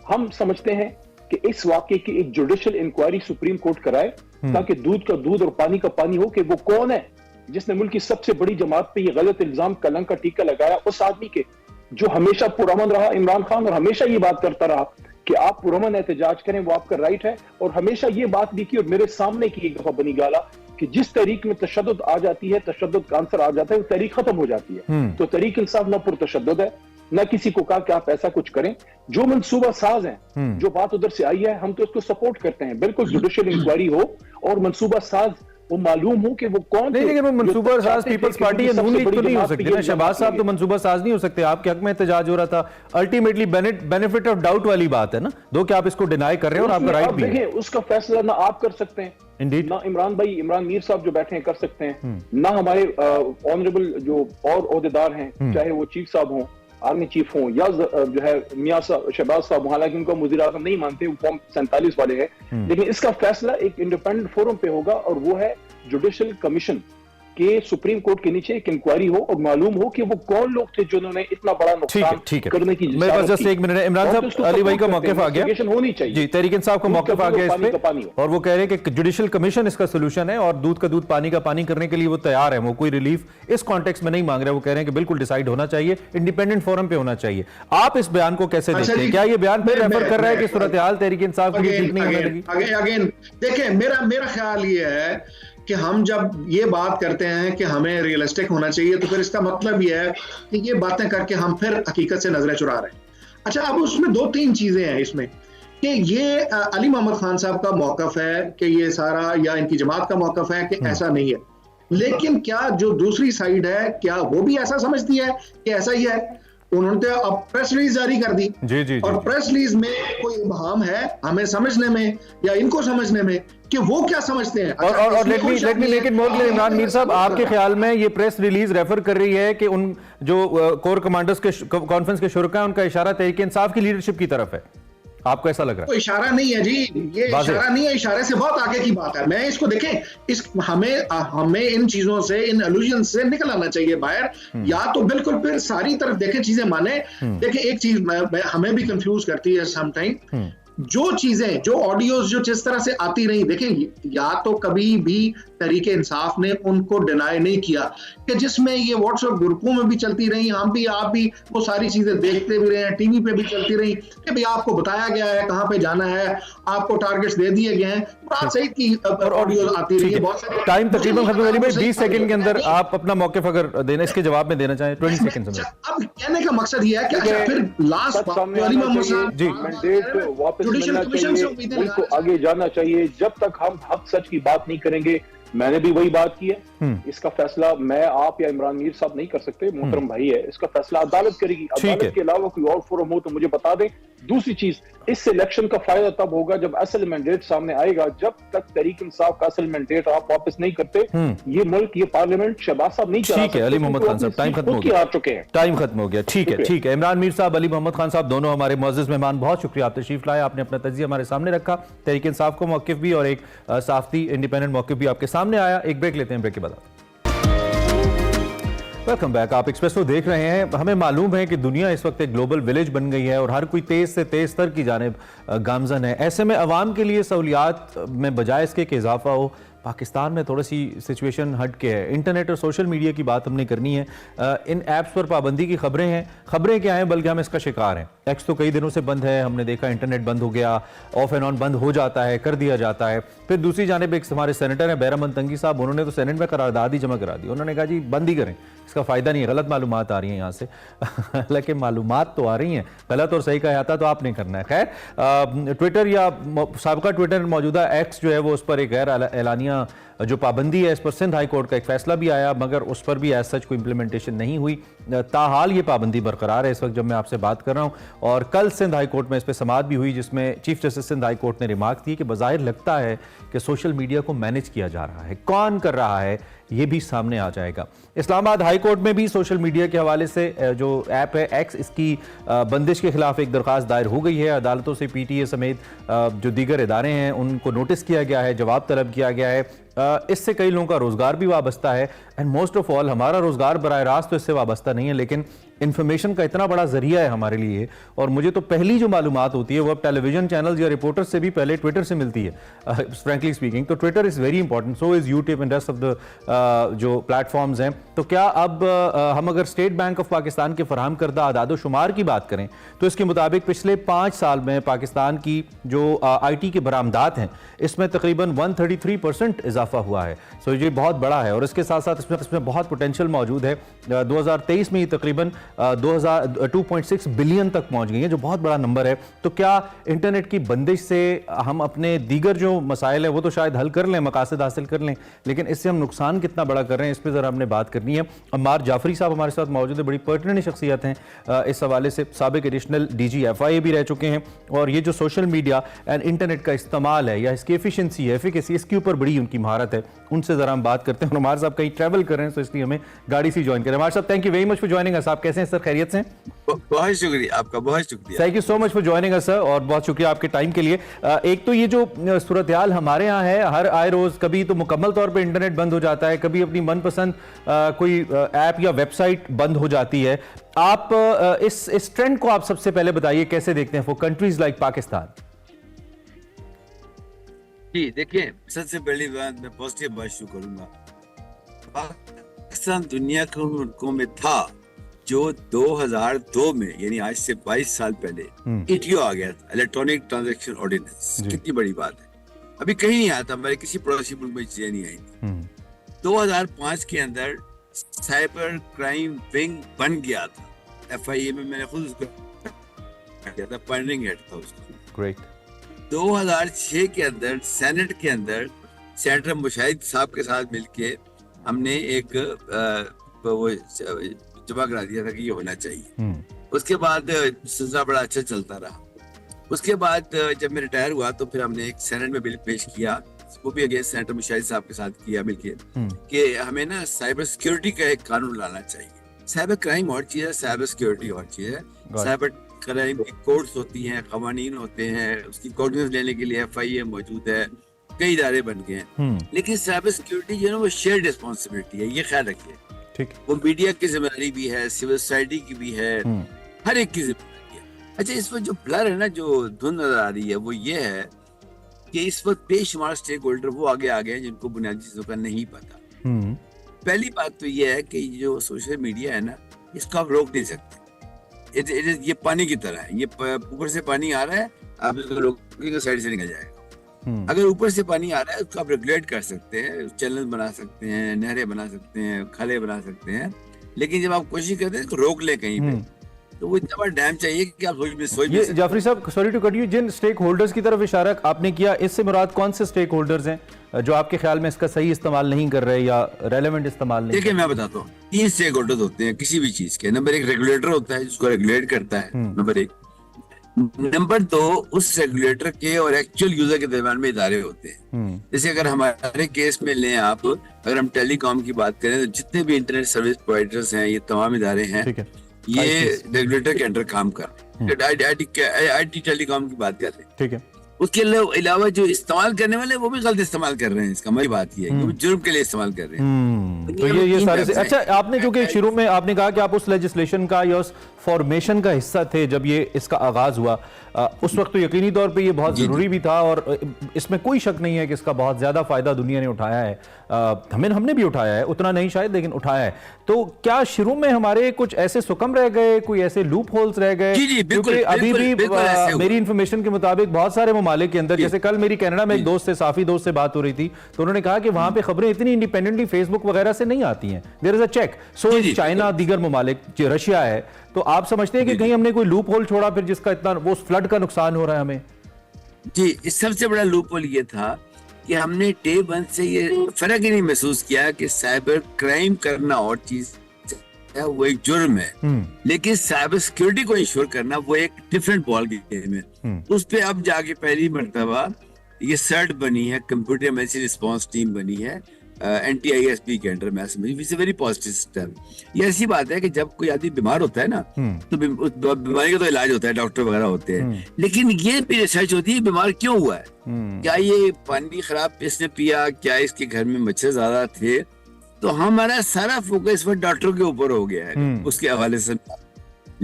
हम समझते हैं कि इस वाकये की एक जुडिशियल इंक्वायरी सुप्रीम कोर्ट कराए, ताकि दूध का दूध और पानी का पानी हो कि वो कौन है जिसने मुल्क की सबसे बड़ी जमात पे ये गलत इल्जाम, कलंक का टीका लगाया, उस आदमी के जो हमेशा पुरअमन रहा इमरान खान, और हमेशा ये बात करता रहा कि आप पुरअमन एहतजाज करें, वो आपका राइट है, और हमेशा ये बात भी की और मेरे सामने की एक दफा बनी गाला कि जिस तहरीक में तशद्दुद आ जाती है, तशद्दुद का आंसर आ जाता है, वो तहरीक खत्म हो जाती है। तो तहरीक इंसाफ न पुरतशद्दुद है, न किसी को कहा कि आप ऐसा कुछ करें। जो मनसूबा साज हैं, जो बात उधर से आई है, हम तो उसको सपोर्ट करते हैं, बिल्कुल जुडिशियल इंक्वायरी हो और मनसूबा साज वो मालूम हो कि वो कौन नहीं, लेकिन वो मनसूबा साज पीपल्स पार्टी या नून लीग तो नहीं हो सकती ना। शहबाज साहब तो मनसूबा साज नहीं हो सकते, आपके हक में एहतजाज हो रहा था। अल्टीमेटली बेनिफिट ऑफ डाउट वाली बात है ना, दो कि आप इसको डिनाई कर रहे हैं और आपका राइट भी है। उसका फैसला ना आप कर सकते हैं, ना इमरान मीर साहब जो बैठे हैं कर सकते हैं, ना हमारे ऑनरेबल जो और ओहदेदार हैं, चाहे वो चीफ साहब हों, आर्मी चीफ हों, या जो है मियां शहबाज साहब, हालांकि उनको मुज़ीर आज़म नहीं मानते, वो फॉर्म 47 वाले हैं, लेकिन इसका फैसला एक इंडिपेंडेंट फोरम पे होगा, और वो है जुडिशियल कमीशन के सुप्रीम कोर्ट के नीचे एक इंक्वायरी हो और मालूम हो कि वो कौन लोग थे जिन्होंने इतना बड़ा नुकसान करने की। मेरे पास जस्ट एक मिनट है। इमरान साहब, अली भाई का मौक़िफ़ आ गया होनी चाहिए जी, तहरीक इंसाफ का मौक़िफ़ आ गया इस पे, और वो कह रहे हैं कि जुडिशियल कमीशन इसका सोल्यूशन है और दूध का दूध पानी का पानी करने के लिए वो तैयार है। वो कोई रिलीफ इस कॉन्टेक्स्ट में नहीं मांग रहे, वो कह रहे हैं कि बिल्कुल डिसाइड होना चाहिए, इंडिपेंडेंट फोरम पे होना चाहिए। आप इस बयान को कैसे देखते हैं? क्या ये बयान पे रेफर कर रहा है कि सूरत हाल तहरीक इंसाफ की ठीक नहीं होने लगी? देखिए, मेरा ख्याल ये है कि हम जब ये बात करते हैं कि हमें रियलिस्टिक होना चाहिए, तो फिर इसका मतलब ये है कि ये बातें करके हम फिर हकीकत से नजरें चुरा रहे हैं। अच्छा, अब उसमें 2-3 चीजें हैं इसमें कि ये अली मोहम्मद खान साहब का मौकफ है कि ये सारा, या इनकी जमात का मौकफ है कि ऐसा नहीं है, लेकिन क्या जो दूसरी साइड है, क्या वो भी ऐसा समझती है कि ऐसा ही है? उन्होंने तो अब प्रेस रिलीज जारी कर दी, जी, और प्रेस रिलीज में कोई इब्हाम है हमें समझने में या इनको समझने में कि वो क्या समझते हैं। और let me make it more clear, Imran Mir साहब, आपके ख्याल में ये प्रेस रिलीज रेफर कर रही है कि उन जो कोर कमांडर्स के कॉन्फ्रेंस के शुरका है, उनका इशारा तहरीक इंसाफ की लीडरशिप की तरफ है? आपको ऐसा लग रहा है? तो इशारा नहीं है जी, ये इशारा नहीं है, इशारे से बहुत आगे की बात है। मैं इसको देखें, हमें इन चीजों से, इन एलुजन से निकल आना चाहिए बाहर, या तो बिल्कुल फिर सारी तरफ देखें, चीजें माने। देखिए, एक चीज हमें भी कंफ्यूज करती है सम टाइम, जो चीजें, जो ऑडियोज जो जिस तरह से आती रही, देखें, या तो कभी भी तहरीक इंसाफ ने उनको डिनाई नहीं किया कि जिसमें ये व्हाट्सएप ग्रुपों में भी चलती रही, हम भी, आप भी वो सारी चीजें देखते भी रहे हैं, टीवी पे भी चलती रही कि भाई आपको बताया गया है कहां पे जाना है, आपको टारगेट्स दे दिए गए हैं, मुराद सईद की ऑडियो आती रही है बहुत सारी। टाइम तकरीबन खत्म, अली भाई 20 सेकंड के अंदर आप अपना मौक़िफ़ अगर देना, इसके जवाब में देना चाहें 20 सेकंड में। अब कहने का मकसद ये है कि अच्छा, फिर लास्ट मिलना चाहिए, उनको आगे जाना चाहिए। जब तक हम हक सच की बात नहीं करेंगे, मैंने भी वही बात की है, इसका फैसला मैं, आप या इमरान मीर साहब नहीं कर सकते, मोहतरम भाई है, इसका फैसला अदालत करेगी। अदालत के अलावा कोई और फोरम हो तो मुझे बता दें। दूसरी चीज, इस इलेक्शन का फायदा तब होगा जब असल मैंडेट सामने आएगा। जब तक तहरीक इंसाफ का असल मैंडेट आप वापस नहीं करते, ये मुल्क, ये पार्लियामेंट शहबाज साहब नहीं चला सकते। ठीक है अली मोहम्मद खान साहब, टाइम खत्म हो गया, आ चुके हैं, टाइम खत्म हो गया। ठीक है, ठीक है। इमरान मीर साहब, अली मोहम्मद खान साहब, दोनों हमारे मुअज़्ज़िज़ मेहमान, बहुत शुक्रिया आप तशरीफ लाए, आपने अपना तज्ज़िया हमारे सामने रखा। तहरीक इंसाफ को मौक़िफ़ भी और एक साफ़ी इंडिपेंडेंट मौक़िफ़ भी आपके सामने आया। एक ब्रेक लेते हैं, ब्रेक के बाद वेलकम बैक। आप एक्सप्रेसो देख रहे हैं। हमें मालूम है कि दुनिया इस वक्त एक ग्लोबल विलेज बन गई है और हर कोई तेज से तेज तर की जानिब गामजन है। ऐसे में अवाम के लिए सहूलियात में बजाय इसके कि इजाफा हो, पाकिस्तान में थोड़ी सी सिचुएशन हट के है। इंटरनेट और सोशल मीडिया की बात हमने करनी है। इन ऐप्स पर पाबंदी की खबरें हैं। खबरें क्या हैं, बल्कि हम इसका शिकार हैं। एक्स तो कई दिनों से बंद है, हमने देखा इंटरनेट बंद हो गया, ऑफ एंड ऑन बंद हो जाता है, कर दिया जाता है। फिर दूसरी जानिब एक हमारे सेनेटर हैं बैरम तंगी साहब, उन्होंने तो सेनेट में करारदाद ही जमा करा दी। उन्होंने कहा जी बंद ही करें, इसका फ़ायदा नहीं है, गलत मालूमात आ रही हैं यहाँ से। हालांकि मालूमात तो आ रही हैं, गलत और सही का अहाता तो आपने करना है। खैर, ट्विटर या साबिका ट्विटर मौजूदा एक्स जो है वो उस पर एक गैर एलानिया जो पाबंदी है, इस पर सिंध हाई कोर्ट का एक फैसला भी आया, मगर उस पर भी एज सच कोई इंप्लीमेंटेशन नहीं हुई। ताहाल ये पाबंदी बरकरार है इस वक्त जब मैं आपसे बात कर रहा हूँ। और कल सिंध हाई कोर्ट में इस पर समाअत भी हुई, जिसमें chief justice Sindh high court ने रिमार्क दी कि बज़ाहिर लगता है कि सोशल मीडिया को मैनेज किया जा रहा है, कौन कर रहा है ये भी सामने आ जाएगा। इस्लामाबाद हाई कोर्ट में भी सोशल मीडिया के हवाले से जो ऐप है एक्स, इसकी बंदिश के खिलाफ एक दरख्वास्त दायर हो गई है। अदालतों से PTA समेत जो दीगर इदारे हैं उनको नोटिस किया गया है, जवाब तलब किया गया है। इससे कई लोगों का रोज़गार भी वाबस्ता है एंड मोस्ट ऑफ ऑल हमारा रोज़गार बराह रास्त तो इससे वाबस्ता नहीं है, लेकिन इन्फॉर्मेशन का इतना बड़ा जरिया है हमारे लिए। और मुझे तो पहली जो मालूमात होती है वो अब टेलीविजन चैनल्स या रिपोर्टर्स से भी पहले ट्विटर से मिलती है, फ्रैंकली स्पीकिंग। तो Twitter is very important, so is YouTube and rest of the जो प्लेटफॉर्म्स हैं। तो क्या अब हम अगर स्टेट बैंक ऑफ पाकिस्तान के फराहम करदा आदाद शुमार की बात करें तो इसके मुताबिक पिछले 5 साल में पाकिस्तान की जो IT के बरामदात हैं इसमें तकरीबन 133% इजाफा हुआ है। सो ये बहुत बड़ा है और इसके साथ साथ इसमें बहुत पोटेंशियल मौजूद है। 2023 में ही तकरीबन 2.6 बिलियन तक पहुंच गई है, जो बहुत बड़ा नंबर है। तो क्या इंटरनेट की बंदिश से हम अपने दीगर जो मसाइल है वो तो शायद हल कर लें, मकासद हासिल कर लें, लेकिन इससे हम नुकसान कितना बड़ा कर रहे हैं इस पर ज़रा हमने बात करनी है। अम्मार जाफरी साहब हमारे साथ मौजूद है, बड़ी पर्टिनेंट शख्सियत हैं इस हवाले से, साबिक एडिशनल DG FIA भी रह चुके हैं। और ये जो सोशल मीडिया एंड इंटरनेट का इस्तेमाल है या इसकी एफिशिएंसी है, एफिकेसी, इसके ऊपर बड़ी उनकी महारत है। उनसे ज़रा हम बात करते हैं। और हमारे साहब कहीं ट्रैवल कर रहे हैं तो इसलिए हमें गाड़ी से ज्वाइन करें। हमारे साहब thank you very much for joining us. आप कैसे हैं सर, खैरियत से? बहुत शुक्रिया आपका, बहुत शुक्रिया, thank you so much for joining us sir, और बहुत शुक्रिया आपके टाइम के लिए। एक तो ये जो सूरत हाल हमारे यहाँ है, हर आए रोज कभी तो मुकम्मल तौर पे इंटरनेट बंद हो जाता है, कभी अपनी मनपसंद कोई ऐप या वेबसाइट बंद हो जाती है। आप इस ट्रेंड को आप सबसे पहले बताइए कैसे देखते हैं फॉर कंट्रीज लाइक पाकिस्तान? जी देखिए, सबसे पहली बात मैं पॉजिटिव बात शुरू करूंगा। पाकिस्तान दुनिया के उन मुल्कों में था जो 2002 में, यानी आज से 22 साल पहले ETO आ गया था, इलेक्ट्रॉनिक ट्रांजैक्शन ऑर्डिनेंस। कितनी बड़ी बात है, अभी कहीं नहीं आया था, हमारे किसी पड़ोसी मुल्क में चीजें नहीं आई थी। 2005 के अंदर साइबर क्राइम विंग बन गया था FIA में, मैंने खुद उसको किया था, पॉइंटिंग हेड था उसका। ग्रेट। 2006 के अंदर सेनेट के अंदर सेनेटर मुशाहिद साहब के साथ मिलके हमने एक वो जमा करा दिया था कि ये होना चाहिए। उसके बाद सिलसिला बड़ा अच्छा चलता रहा। उसके बाद जब मैं रिटायर हुआ तो फिर हमने एक सेनेट में बिल पेश किया, वो भी अगेंस्ट सेनेटर मुशाहिद साहब के साथ किया मिलके, कि हमें ना साइबर सिक्योरिटी का एक कानून लाना चाहिए। साइबर क्राइम और चीज है, साइबर सिक्योरिटी और चीज है। साइबर क्राइम की कोर्ट्स होती हैं, कवानीन होते हैं, उसकी कोऑर्डिनेशन लेने के लिए FIA मौजूद है, कई इदारे बन गए हैं। लेकिन साइबर सिक्योरिटी जो है ना वो शेयर्ड रिस्पॉन्सिबिलिटी है, ये ख्याल रखिए। ठीक, वो मीडिया की जिम्मेदारी भी है, सिविल सोसाइटी की भी है, हर एक की जिम्मेदारी है। अच्छा, इस वक्त जो ब्लर है ना, जो धुंध नजर आ रही है, वो ये है कि इस वक्त बेशुमार स्टेक होल्डर वो आगे आ गए हैं जिनको बुनियादी चीजों का नहीं पता। पहली बात तो ये है कि जो सोशल मीडिया है ना, इसको आप रोक नहीं सकते। ये पानी की तरह है, ये ऊपर से पानी आ रहा है, आप इसको रोकेंगे साइड से निकल जाएगा। अगर ऊपर से पानी आ रहा है उसको आप रेगुलेट कर सकते हैं, चैनल बना सकते हैं, नहरें बना सकते हैं, खाले बना सकते हैं, लेकिन जब आप कोशिश करते हैं तो रोक ले कहीं पे, तो वो इतना बड़ा डैम चाहिए कि आप सोच भी सकते। Jafri Sahab, sorry to cut you, जिन स्टेक होल्डर्स की तरफ इशारा आपने किया, इससे मुराद कौन से स्टेक होल्डर्स हैं जो आपके ख्याल में इसका सही इस्तेमाल नहीं कर रहे या रेलेवेंट इस्तेमाल नहीं? देखिए मैं बताता हूँ, 3 स्टेक होल्डर्स होते हैं किसी भी चीज के। नंबर 1 रेगुलेटर होता है जिसको रेगुलेट करता है, नंबर 1। नंबर 2, उस रेगुलेटर के और एक्चुअल यूजर के दरमियान में इदारे होते हैं। जैसे अगर हमारे केस में लें आप, अगर हम टेलीकॉम की बात करें तो जितने भी इंटरनेट सर्विस प्रोवाइडर्स हैं, ये तमाम इदारे हैं, ये रेगुलेटर के अंडर काम कर रहे हैं। आईटी टेलीकॉम की बात कर रहे हैं, ठीक है। उसके अलावा जो इस्तेमाल करने वाले वो भी गलत इस्तेमाल कर रहे हैं। इसका मेरी बात ये है कि वो जुर्म के लिए इस्तेमाल कर रहे हैं। तो ये सारे से अच्छा, आपने जो कि शुरू में आपने कहा कि आप उस लेजिस्लेशन का या उस फॉर्मेशन का हिस्सा थे जब ये इसका आगाज हुआ, उस वक्त तो यकीनी तौर पे ये बहुत ज़रूरी भी था और इसमें कोई शक नहीं है कि इसका बहुत ज़्यादा फ़ायदा दुनिया ने उठाया है। हमने भी उठाया है, उतना नहीं शायद, लेकिन उठाया है। तो क्या शुरू में हमारे कुछ ऐसे सुकम रह गए, कोई ऐसे लूप होल्स रह गए? क्योंकि अभी भी मेरी इंफॉर्मेशन के मुताबिक बहुत सारे ममालिक के अंदर, जैसे कल मेरी कनाडा में एक दोस्त से, साफी दोस्त से बात हो रही थी, तो उन्होंने कहा कि वहां पे खबरें इतनी इंडिपेंडेंटली फेसबुक वगैरह से नहीं आती हैं, there is a check. So China, दीगर ममालिक, रशिया है, तो आप समझते हैं कि कहीं हमने कोई लूप होल छोड़ा फिर जिसका इतना वो फ्लड का नुकसान हो रहा है हमें? जी, इस सबसे बड़ा लूप होल ये था कि हमने डे 1 से ये फर्क ही नहीं महसूस किया कि साइबर क्राइम करना और चीज है, वो एक जुर्म है, लेकिन साइबर सिक्योरिटी को इंश्योर करना वो एक डिफरेंट बॉल गेम है। उस पे अब जाके पहली मर्तबा ये सर्ट बनी है, कंप्यूटर इमरजेंसी रिस्पांस टीम बनी है NTISP के अंडर। मैं समझ it's a very positive step. ये ऐसी बात है कि जब कोई आदमी बीमार होता है ना, तो बीमारी का तो इलाज होता है, डॉक्टर वगैरह होते हैं, लेकिन ये भी रिसर्च होती है बीमार क्यों हुआ है। क्या ये पानी खराब इसने पिया, क्या इसके घर में मच्छर ज्यादा थे? तो हमारा सारा फोकस वो डॉक्टरों के ऊपर हो गया है उसके हवाले से।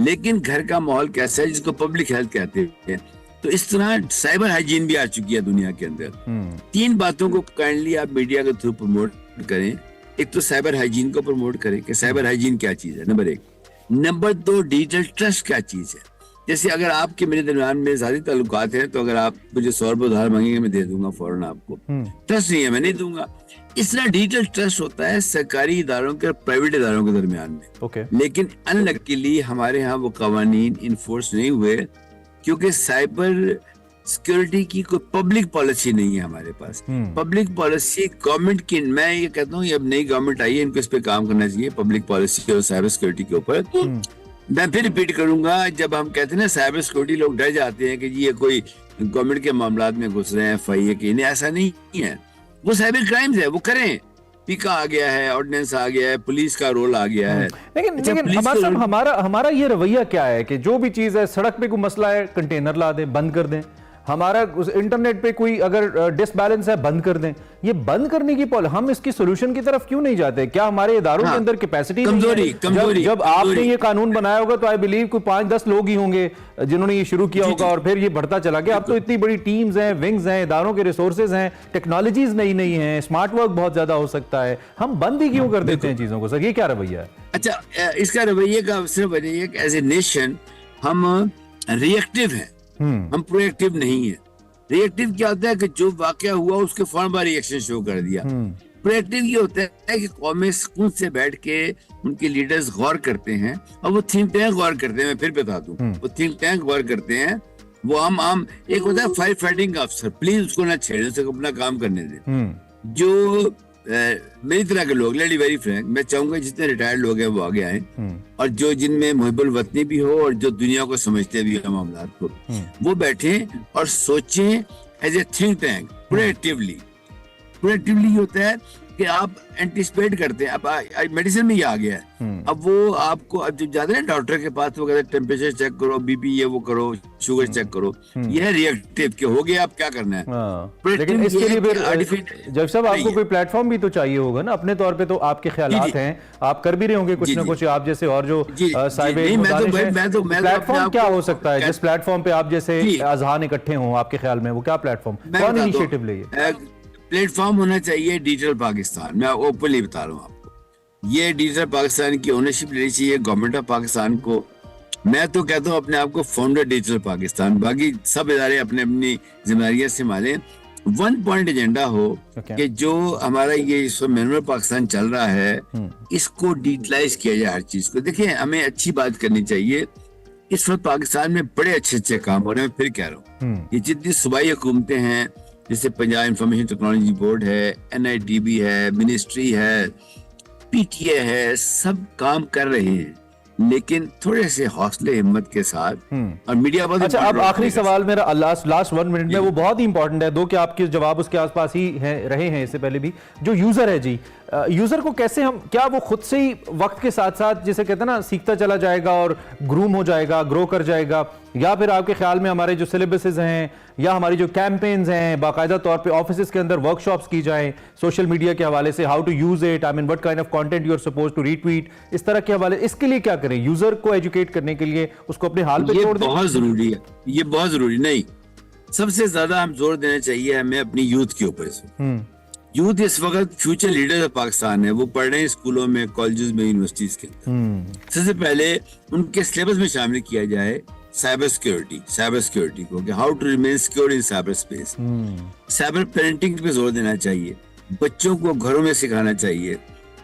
लेकिन घर का माहौल कैसा है, जिसको पब्लिक हेल्थ कहते हैं, तो इस तरह साइबर हाइजीन भी आ चुकी है दुनिया के अंदर। 3 बातों को काइंडली आप मीडिया के थ्रू प्रमोट करें। एक तो साइबर हाइजीन को प्रमोट करें कि साइबर हाइजीन क्या चीज है, नंबर 1। नंबर 2, डिजिटल ट्रस्ट क्या चीज है। जैसे अगर आपके मेरे दरमियान में ज़ाती ताल्लुकात हैं, तो अगर आप मुझे 100 रुपये उधार मांगेंगे, मैं दे दूंगा फौरन आपको। ट्रस्ट नहीं है, मैं नहीं दूंगा। इस तरह डिजिटल ट्रस्ट होता है सरकारी इदारों के और प्राइवेट इदारों के दरमियान में। लेकिन अनलकीली हमारे यहाँ वो कवानीन इन्फोर्स नहीं हुए, क्योंकि साइबर सिक्योरिटी की कोई पब्लिक पॉलिसी नहीं है हमारे पास। पब्लिक पॉलिसी गवर्नमेंट की, मैं ये कहता हूँ अब नई गवर्नमेंट आई है, इनको इस पे काम करना चाहिए, पब्लिक पॉलिसी और साइबर सिक्योरिटी के ऊपर। मैं फिर रिपीट करूंगा, जब हम कहते हैं ना साइबर सिक्योरिटी, लोग डर जाते हैं कि जी ये कोई गवर्नमेंट के मामलात में घुस रहे हैं, FIA के, नहीं, ऐसा नहीं है। वो साइबर क्राइम्स है, वो करें। पीका आ गया है, ऑर्डिनेंस आ गया है, पुलिस का रोल आ गया है। लेकिन हमारा ये रवैया क्या है कि जो भी चीज है, सड़क पे कोई मसला है, कंटेनर ला दें, बंद कर दें। हमारा इंटरनेट पे कोई अगर डिसबैलेंस है, बंद कर दें। ये बंद करने की हम इसकी सोल्यूशन की तरफ क्यों नहीं जाते? क्या हमारे इदारों के अंदर कैपेसिटी कमजोरी? जब आपने ये कानून बनाया होगा तो आई बिलीव कोई 5-10 लोग ही होंगे जिन्होंने ये शुरू किया होगा, और फिर ये बढ़ता चला गया। अब तो इतनी बड़ी टीम्स हैं, विंग्स हैं, इदारों के रिसोर्सेज हैं, टेक्नोलॉजीज नई हैं, स्मार्ट वर्क बहुत ज्यादा हो सकता है। हम बंद ही क्यों कर देते हैं चीजों को? सर, ये क्या रवैया है? अच्छा, इसका रवैये का सिर्फ वजह है एज ए नेशन हम रिएक्टिव हैं, हम प्रोएक्टिव नहीं है। रिएक्टिव क्या होता है कि जो वाकया हुआ उसके फौरन बाद रिएक्शन शो कर दिया। प्रोएक्टिव ये होता है कि कौमें सुकून से बैठ के उनके लीडर्स गौर करते हैं, और वो थिंक टैंक गौर करते हैं। मैं फिर बता दूं, वो थिंक टैंक गौर करते हैं। वो हम एक होता है फायर फाइटिंग अफसर, प्लीज उसको ना छेड़े, उसे अपना काम करने दे। जो मेरी तरह के लोग, लेडी वेरी फ्रैंक, मैं चाहूंगा जितने रिटायर्ड लोग हैं वो आगे आए, और जो जिनमें मुहिब्बुल वतनी भी हो और जो दुनिया को समझते भी हो मामलात को, वो बैठे और सोचें as a think tank proactively. Proactively होता है कि आप एंटिसिपेट करते हैं। अब मेडिसिन में ये आ गया है, अब वो आपको, अब जब जाते हैं डॉक्टर के पास, वो कहते हैं टेम्परेचर चेक करो, BP ये वो करो, शुगर चेक करो। ये है रिएक्टिव कि हो गया, अब क्या करना है। लेकिन इसके लिए फिर जब सब आपको कोई प्लेटफॉर्म भी तो चाहिए होगा ना। अपने तौर पे तो आपके ख्यालात हैं, आप कर भी रहे होंगे कुछ ना कुछ, आप जैसे और जो साइबर प्लेटफॉर्म क्या हो सकता है जिस प्लेटफॉर्म पे आप जैसे अजहान इकट्ठे हों, आपके ख्याल में वो क्या प्लेटफॉर्म, कौन इनिशिएटिव लेंगे? प्लेटफॉर्म होना चाहिए डिजिटल पाकिस्तान। मैं ओपनली बता रहा हूँ आपको, ये डिजिटल पाकिस्तान की ओनरशिप लेनी चाहिए गवर्नमेंट ऑफ पाकिस्तान को। मैं तो कहता हूँ अपने आप को फाउंडर डिजिटल पाकिस्तान, बाकी सब इदारे अपने अपनी जिम्मेदारियां संभालें। 1 पॉइंट एजेंडा हो कि जो हमारा ये मिनिमल पाकिस्तान चल रहा है, इसको डिजिटलाइज किया जाए हर चीज को। देखिए, हमें अच्छी बात करनी चाहिए। इस वक्त पाकिस्तान में बड़े अच्छे काम हो रहे हैं। मैं फिर कह रहा हूँ, ये जितनी सूबाई हुकूमतें हैं, जैसे पंजाब इंफॉर्मेशन टेक्नोलॉजी बोर्ड है, NITB है, मिनिस्ट्री है, PTA है, सब काम कर रहे हैं। लेकिन थोड़े से हौसले हिम्मत के साथ। और मीडिया बहुत अच्छा, अब आखिरी सवाल मेरा लास्ट 1 मिनट में, वो बहुत ही इंपॉर्टेंट है, दो कि आपके जवाब उसके आसपास ही रहे हैं इससे पहले भी। जो यूजर है जी, यूजर को कैसे हम, क्या वो खुद से ही वक्त के साथ साथ जिसे कहते हैं ना सीखता चला जाएगा और ग्रूम हो जाएगा, ग्रो कर जाएगा, या फिर आपके ख्याल में हमारे जो सिलेबसेस हैं या हमारी जो कैंपेन्स हैं बाकायदा तौर पे ऑफिस के अंदर वर्कशॉप्स की जाएं सोशल मीडिया के हवाले से, how to use it, I mean what kind of content you are supposed to retweet, इस तरह के हवाले, इसके लिए क्या करें यूजर को एजुकेट करने के लिए, उसको अपने हाल पे छोड़ दें? बहुत जरूरी है, ये बहुत जरूरी नहीं, सबसे ज्यादा हम जोर देना चाहिए हमें अपनी यूथ के ऊपर से। यूथ इस वक्त फ्यूचर लीडर ऑफ पाकिस्तान है, वो पढ़ रहे हैं स्कूलों में, कॉलेजेस में, यूनिवर्सिटीज के अंदर। सबसे पहले उनके सिलेबस में शामिल किया जाए साइबर सिक्योरिटी को, कि how to remain secure in cyberspace. Cyber parenting पे जोर देना चाहिए, बच्चों को घरों में सिखाना चाहिए।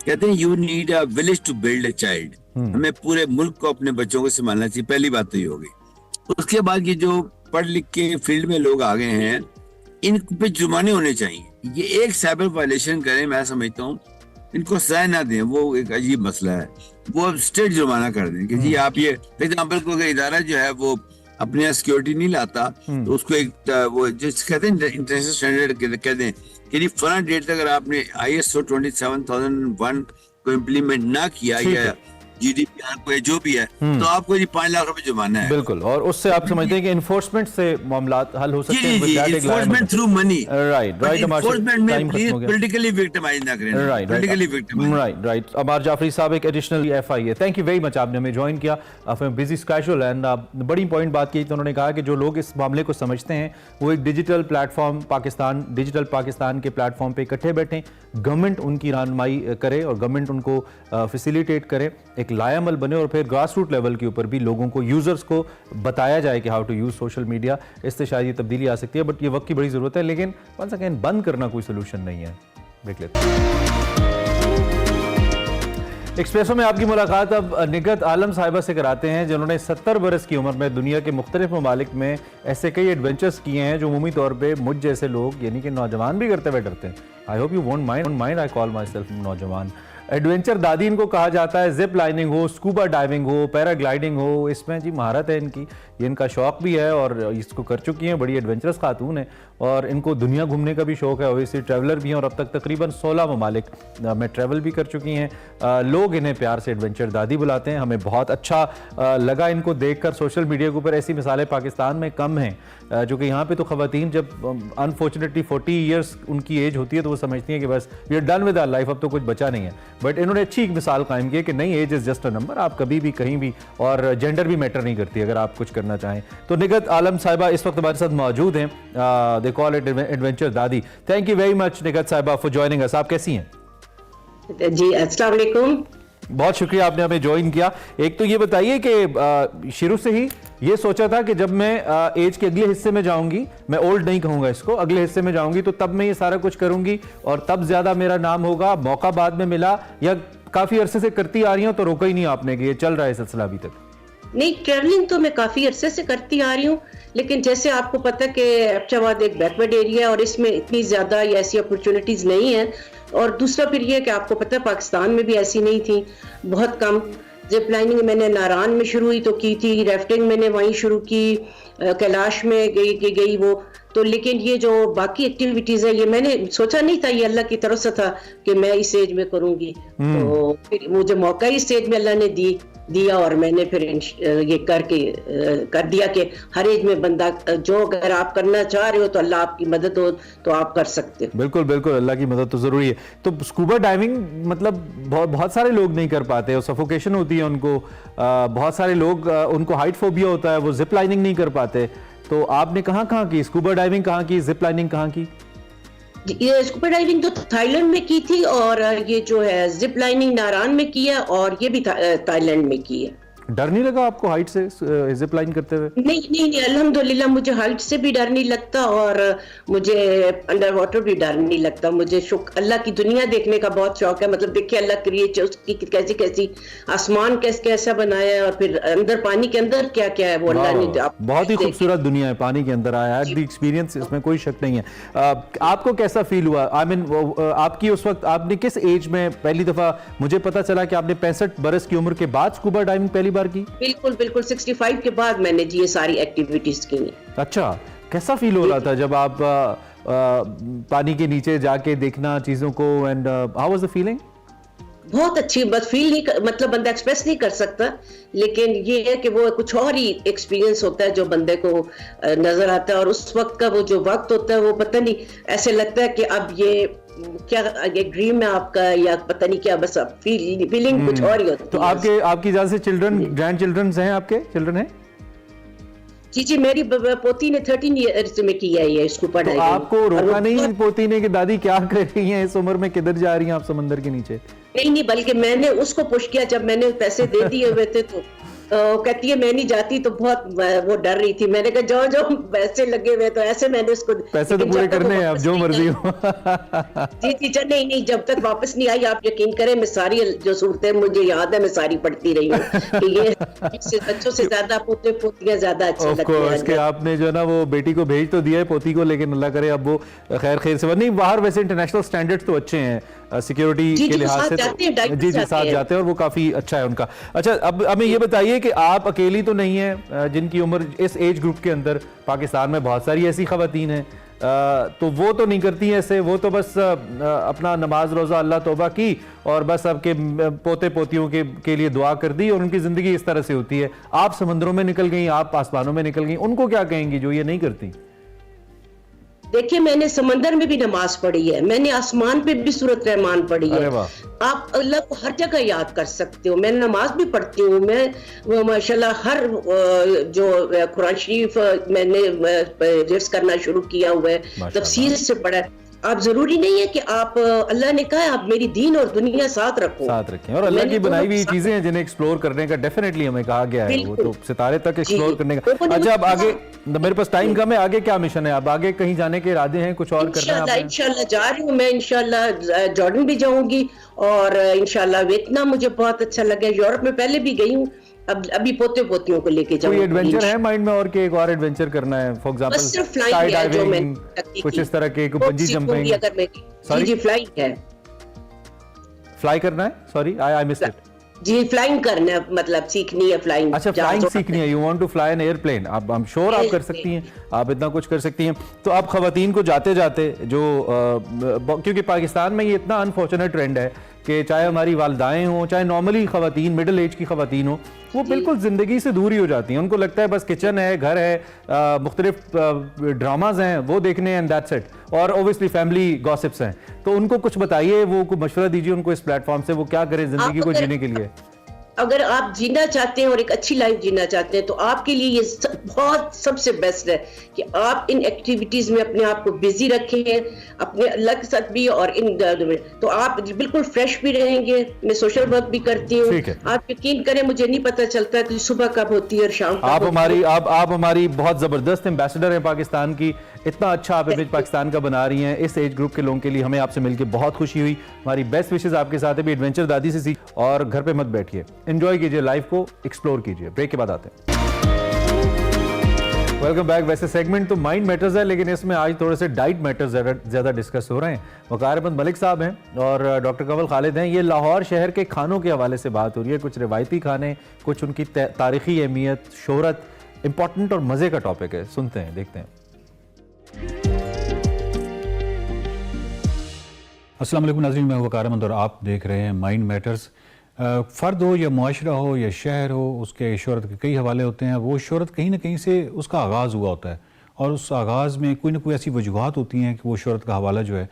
कहते हैं you need a village to build a child, हमें पूरे मुल्क को अपने बच्चों को संभालना चाहिए, पहली बात तो ये होगी। उसके बाद ये जो पढ़ लिख के फील्ड में लोग आ गए हैं, इन पे जुर्माने होने चाहिए। ये एक साइबर वायलेशन करें, मैं समझता हूँ इनको सजा ना दें, वो एक अजीब मसला है, वो अब स्टेट जुर्माना कर दें कि जी आप ये, फॉर एग्जाम्पल कोई इदारा जो है वो अपने यहाँ सिक्योरिटी नहीं लाता, तो उसको एक वो जिस कहते हैं इंटरनेशनल स्टैंडर्ड कहते हैं कि जी फला डेट तक अगर आपने ISO 27001 को इम्प्लीमेंट ना किया या GDPR को जो भी है, तो आपको 5 लाख रुपए जुर्माना है। बिल्कुल, और उससे आप समझते हैं कि इनफोर्समेंट से मामला हल हो सकते हैं। Enforcement through money, right, enforcement में प्लीज पॉलिटिकली विक्टिमाइज ना करें, पॉलिटिकली विक्टिमाइज। राइट। अमर जाफरी साहब एक एडिशनल FI है, थैंक यू वेरी मच, आपने हमें ज्वाइन किया आफ्टर बिजी स्केड्यूल, एंड बड़ी इंपॉर्टेंट बात की तो उन्होंने कहा कि जो लोग इस मामले को समझते हैं वो एक डिजिटल पाकिस्तान के प्लेटफॉर्म पे इकट्ठे बैठें, गवर्नमेंट उनकी रहनुमाई करे और गवर्नमेंट उनको फैसिलिटेट करे, एक लायामल बने, और फिर ग्रास रूट लेवल के ऊपर भी लोगों को, यूजर्स को बताया जाए कि how to use social media. इससे शायद ये तब्दीली आ सकती है, बट ये वक्त की बड़ी जरूरत है। लेकिन वंस अगेन बंद करना कोई सोल्यूशन नहीं है। देख लेते हैं एक्सप्रेसो में आपकी मुलाकात अब निगत आलम साहिबा से कराते हैं, जिन्होंने 70 बरस की उम्र में दुनिया के मुख्तलिफ ममालिक में ऐसे कई एडवेंचर्स किए हैं जो उमूमी तौर पे मुझ जैसे लोग यानी कि नौजवान भी करते हुए डरते हैं। I hope you won't mind, I call my self नौजवान। एडवेंचर दादी इनको कहा जाता है, जिप लाइनिंग हो, स्कूबा डाइविंग हो, पैराग्लाइडिंग हो, इसमें जी महारत है इनकी, ये इनका शौक भी है और इसको कर चुकी हैं, बड़ी एडवेंचरस खातून है और इनको दुनिया घूमने का भी शौक है, ओवैसी ट्रैवलर भी हैं और अब तक तकरीबन 16 ममालिक में ट्रैवल भी कर चुकी हैं। लोग इन्हें प्यार से एडवेंचर दादी बुलाते हैं। हमें बहुत अच्छा लगा इनको देखकर। सोशल मीडिया के ऊपर ऐसी मिसालें पाकिस्तान में कम हैं, जो कि यहाँ पे तो ख़वातीन जब अनफॉर्चुनेटली 40 ईयर्स उनकी एज होती है तो वो समझती हैं कि बस we are done with our life, अब तो कुछ बचा नहीं है। बट इन्होंने अच्छी एक मिसाल कायम की है कि नहीं, age is just a number, आप कभी भी कहीं भी, और जेंडर भी मैटर नहीं करती अगर आप कुछ करना चाहें। तो निगत आलम साहिबा इस वक्त हमारे साथ मौजूद हैं, दे कॉल इट एडवेंचर दादी। थैंक यू वेरी मच निगत साहिबा फॉर ज्वाइनिंग अस। आप कैसी हैं? जी अस्सलाम वालेकुम। बहुत शुक्रिया आपने हमें ज्वाइन किया। एक तो ये बताइए कि शुरू से ही ये सोचा था कि जब मैं एज के अगले हिस्से में जाऊंगी, मैं ओल्ड नहीं कहूंगा इसको, अगले हिस्से में जाऊंगी तो तब मैं ये सारा कुछ करूंगी और तब ज्यादा मेरा नाम होगा, मौका बाद में मिला, या काफी अरसे से करती आ रही हूं तो रोका ही नहीं आपने कि ये चल रहा है सिलसिला अभी तक? नहीं, ट्रैवलिंग तो मैं काफी अरसे से करती आ रही हूँ, लेकिन जैसे आपको पता है कि एबटाबाद एक बैकवर्ड एरिया है और इसमें इतनी ज्यादा ऐसी अपॉर्चुनिटीज नहीं है। और दूसरा फिर ये कि आपको पता है पाकिस्तान में भी ऐसी नहीं थी, बहुत कम। जिप लाइनिंग मैंने नारान में शुरू हुई तो की थी, राफ्टिंग मैंने वहीं शुरू की, कैलाश में गई वो तो। लेकिन ये जो बाकी एक्टिविटीज है ये मैंने सोचा नहीं था, ये अल्लाह की तरफ से था कि मैं इस एज में करूंगी। तो फिर मुझे मौका इस एज में अल्लाह ने दिया और मैंने फिर ये कर दिया कि हर एज में बंदा जो अगर आप करना चाह रहे हो तो अल्लाह आपकी मदद हो तो आप कर सकते हो। बिल्कुल बिल्कुल, अल्लाह की मदद तो जरूरी है। तो स्कूबा डाइविंग मतलब बहुत सारे लोग नहीं कर पाते और सफोकेशन होती है उनको, बहुत सारे लोग उनको हाइट फोबिया होता है, वो जिप लाइनिंग नहीं कर पाते। तो आपने कहाँ की स्कूबा डाइविंग कहाँ की, जिप लाइनिंग कहाँ की? ये स्कूबा डाइविंग तो थाईलैंड में की थी और ये जो है जिप लाइनिंग नारान में की है और ये भी थाईलैंड में की है। डर नहीं लगा आपको हाइट से जिप लाइन करते हुए? नहीं, अल्हम्दुलिल्लाह मुझे हाइट से भी डर नहीं लगता और मुझे अंडर वाटर भी डर नहीं लगता। मुझे अल्लाह की दुनिया देखने का बहुत शौक है। मतलब देखिए अल्लाह क्रिएचर उसकी कैसी कैसी आसमान कैसा बनाया है और फिर अंदर पानी के अंदर क्या क्या है वो अल्लाह ने बहुत ही खूबसूरत दुनिया है पानी के अंदर। आया द एक्सपीरियंस, इसमें कोई शक नहीं है। आपको कैसा फील हुआ? आई मीन आपकी उस वक्त आपने किस एज में पहली दफा, मुझे पता चला कि आपने 65 बरस की उम्र के बाद स्कूबा डाइविंग पहली बार की? बिल्कुल 65 के बाद मैंने जी ये सारी एक्टिविटीज की। अच्छा, कैसा फील हो रहा था जब आप पानी के नीचे जाके देखना चीजों को, and how was the feeling? बहुत अच्छी, बस फील नहीं मतलब बंदा एक्सप्रेस नहीं कर सकता, लेकिन ये है कि वो कुछ और ही एक्सपीरियंस होता है जो बंदे को नजर आता है। और उस वक्त का वो जो वक्त होता है वो पता नहीं, ऐसे लगता है कि अब ये क्या ये ड्रीम है आपका या पता नहीं क्या, बस अब फीलिंग कुछ और ही होती है। तो आपकी इजाजत से चिल्ड्रन, ग्रैंड चिल्ड्रन हैं, आपके चिल्ड्रन हैं? जी मेरी पोती ने 13 ईयर्स में किया है ये स्कूबा डाइविंग। तो आपको रोका नहीं पोती ने कि दादी क्या कर रही हैं इस उम्र में, किधर जा रही हैं आप समंदर के नीचे? नहीं, बल्कि मैंने उसको पुश किया। जब मैंने पैसे दे दिए हुए थे तो कहती है मैं नहीं जाती, तो बहुत वो डर रही थी। मैंने कहा जाओ पैसे लगे हुए, तो ऐसे मैंने उसको, पैसे तो पूरे करने हैं, अब जो मर्जी हो। जी नहीं, जब तक वापस नहीं आई आप यकीन करें मैं सारी जो सूरतें मुझे याद है मैं सारी पढ़ती रही हूँ कि ये बच्चों से ज्यादा पोते पोतियां ज्यादा अच्छे लगते हैं। कि आपने जो ना वो बेटी को भेज तो दिया है पोती को, लेकिन अल्लाह करे अब वो खैर से नहीं, बाहर वैसे इंटरनेशनल स्टैंडर्ड्स तो अच्छे हैं सिक्योरिटी के लिहाज से, जी साथ जाते हैं और वो काफी अच्छा है उनका। अच्छा, अब हमें ये बताइए कि आप अकेली तो नहीं है जिनकी उम्र इस एज ग्रुप के अंदर, पाकिस्तान में बहुत सारी ऐसी खवातीन हैं, तो वो तो नहीं करती हैं ऐसे, वो तो बस अपना नमाज रोज़ा अल्लाह तौबा की और बस आपके पोते पोतियों के लिए दुआ कर दी और उनकी ज़िंदगी इस तरह से होती है। आप समंदरों में निकल गई, आप आसमानों में निकल गई, उनको क्या कहेंगी जो ये नहीं करती? देखिए मैंने समंदर में भी नमाज पढ़ी है, मैंने आसमान पे भी सूरत रहमान पढ़ी है। आप अल्लाह को हर जगह याद कर सकते हो। मैं नमाज भी पढ़ती हूँ, मैं माशाल्लाह हर जो कुरान शरीफ मैंने रिफ्स करना शुरू किया हुआ है, तफसीर से पढ़ा है। आप जरूरी नहीं है कि आप, अल्लाह ने कहा आप मेरी दीन और दुनिया साथ रखें और अल्लाह की बनाई हुई चीजें हैं जिन्हें एक्सप्लोर करने का डेफिनेटली हमें कहा गया है, वो तो सितारे तक एक्सप्लोर करने का। अच्छा, अब आगे मेरे पास टाइम कम है, आगे क्या मिशन है? अब आगे कहीं जाने के इरादे हैं, कुछ और करना है? इंशाल्लाह जा रही हूँ मैं, इंशाल्लाह जॉर्डन भी जाऊंगी और इंशाल्लाह वियतनाम मुझे बहुत अच्छा लगा। यूरोप में पहले भी गई हूँ, अब अभी पोते पोतियों को लेके जाऊंगी। कोई एडवेंचर है माइंड में और के एक और एडवेंचर करना है, फॉर एग्जांपल स्काई डाइविंग, कुछ इस तरह के, बंजी जंपिंग? जी फ्लाइंग है, फ्लाई करना है, सॉरी आई मिस्ड इट। जी फ्लाइंग करना है, मतलब सीखनी है फ्लाइंग। अच्छा, फ्लाइंग सीखनी है, you want to fly an airplane. अब आई एम श्योर आप कर सकती हैं, आप इतना कुछ कर सकती हैं। तो आप खवातीन को जाते जाते जो क्योंकि पाकिस्तान में ये इतना अनफॉर्चुनेट ट्रेंड है कि चाहे हमारी वालदाएं हों, चाहे नॉर्मली खवातीन, मिडिल एज की खवातीन हो, वो बिल्कुल ज़िंदगी से दूर ही हो जाती हैं। उनको लगता है बस किचन है, घर है, मुख्तलिफ ड्रामाज हैं वो देखने हैं, एंड दैट्स इट, और ओबियसली फैमिली गॉसिप्स हैं। तो उनको कुछ बताइए, वो को मशवरा दीजिए उनको इस प्लेटफॉर्म से, वो क्या करें ज़िंदगी को जीने के लिए। अगर आप जीना चाहते हैं और एक अच्छी लाइफ जीना चाहते हैं तो आपके लिए ये बहुत सबसे बेस्ट है कि आप इन एक्टिविटीज में अपने आप को बिजी रखें, अपने अल्लाह के साथ भी, और इन तो आप बिल्कुल फ्रेश भी रहेंगे। मैं सोशल वर्क भी करती हूँ, आप यकीन करें मुझे नहीं पता चलता कि सुबह कब होती है और शाम कब। आप हमारी बहुत जबरदस्त एम्बेसडर हैं पाकिस्तान की, इतना अच्छा आप इमेज पाकिस्तान का बना रही हैं इस एज ग्रुप के लोगों के लिए। हमें आपसे मिलकर बहुत खुशी हुई, हमारी बेस्ट विशेस आपके साथ है भी। एडवेंचर दादी से सीख, और घर पे मत बैठिए, एंजॉय कीजिए लाइफ को, एक्सप्लोर कीजिए। ब्रेक के बाद आते हैं। Welcome back. वैसे सेगमेंट तो माइंड मैटर्स है, लेकिन इसमें आज थोड़े से डाइट मैटर्स ज़्यादा डिस्कस हो रहे हैं। वकार अहमद मलिक साहब हैं और डॉक्टर कंवल खालिद हैं। ये लाहौर शहर के खानों के हवाले से बात हो रही है, कुछ रिवायती खाने, कुछ उनकी तारीखी अहमियत, शोहरत, इंपॉर्टेंट और मज़े का टॉपिक है। सुनते हैं, देखते हैं। अस्सलाम वालेकुम नाज़रीन, मैं वकार अहमद और आप देख रहे हैं माइंड मैटर्स। फ़र्द हो या मुआशरा हो या शहर हो, उसके शोहरत के कई हवाले होते हैं। वो शोहरत कहीं ना कहीं से उसका आगाज़ हुआ होता है और उस आगाज़ में कोई ना कोई ऐसी वजूहात होती हैं कि वो शोहरत का हवाला जो है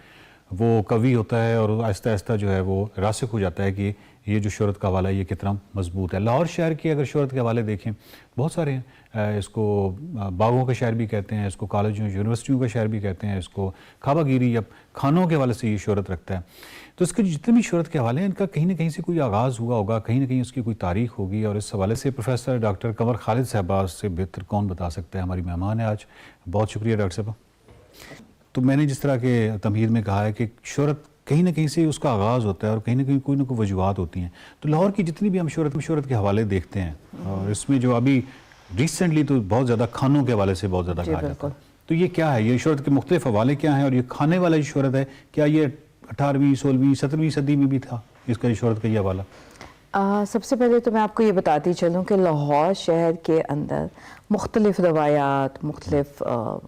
वो कवी होता है और आहिस्ता आहिस्ता जो है वो रासिख हो जाता है कि ये जो शोहरत का हवाला है ये कितना मजबूत है। लाहौर शहर की अगर शोहरत के हवाले देखें, बहुत सारे हैं। इसको बागों का शहर भी कहते हैं, इसको कॉलेजों यूनिवर्सिटियों का शहर भी कहते हैं, इसको खाबागिरी या खानों के हवाले से ये शोहरत रखता है। तो इसके जितने भी शोहरत के हवाले हैं, इनका कहीं ना कहीं से कोई आगाज़ हुआ होगा, कहीं ना कहीं उसकी कोई तारीख होगी, और इस हवाले से प्रोफेसर डॉक्टर कंवर खालिद साहबा से बेहतर कौन बता सकता है। हमारी मेहमान है आज, बहुत शुक्रिया डॉक्टर साहब। तो मैंने जिस तरह के तमहीद में कहा है कि शोहरत कहीं ना कहीं से उसका आगाज़ होता है और कहीं ना कोई वजूहत होती हैं। तो लाहौर की जितनी भी हम शोहरत के हवाले देखते हैं, और इसमें जो अभी रिसेंटली तो बहुत ज़्यादा खानों के हवाले से बहुत ज़्यादा कहा जाता है, तो ये क्या है, ये शोहरत के मुख्तलिफ हवाले क्या हैं, और ये खाने वाला जो शोहरत है, क्या ये 18वीं 16वीं 17वीं सदी में भी था इसका ये शोहरत का ये हवाला? सबसे पहले तो मैं आपको ये बताती चलूँ कि लाहौर शहर के अंदर मुख्तलिफ रवायात, मुख्तलिफ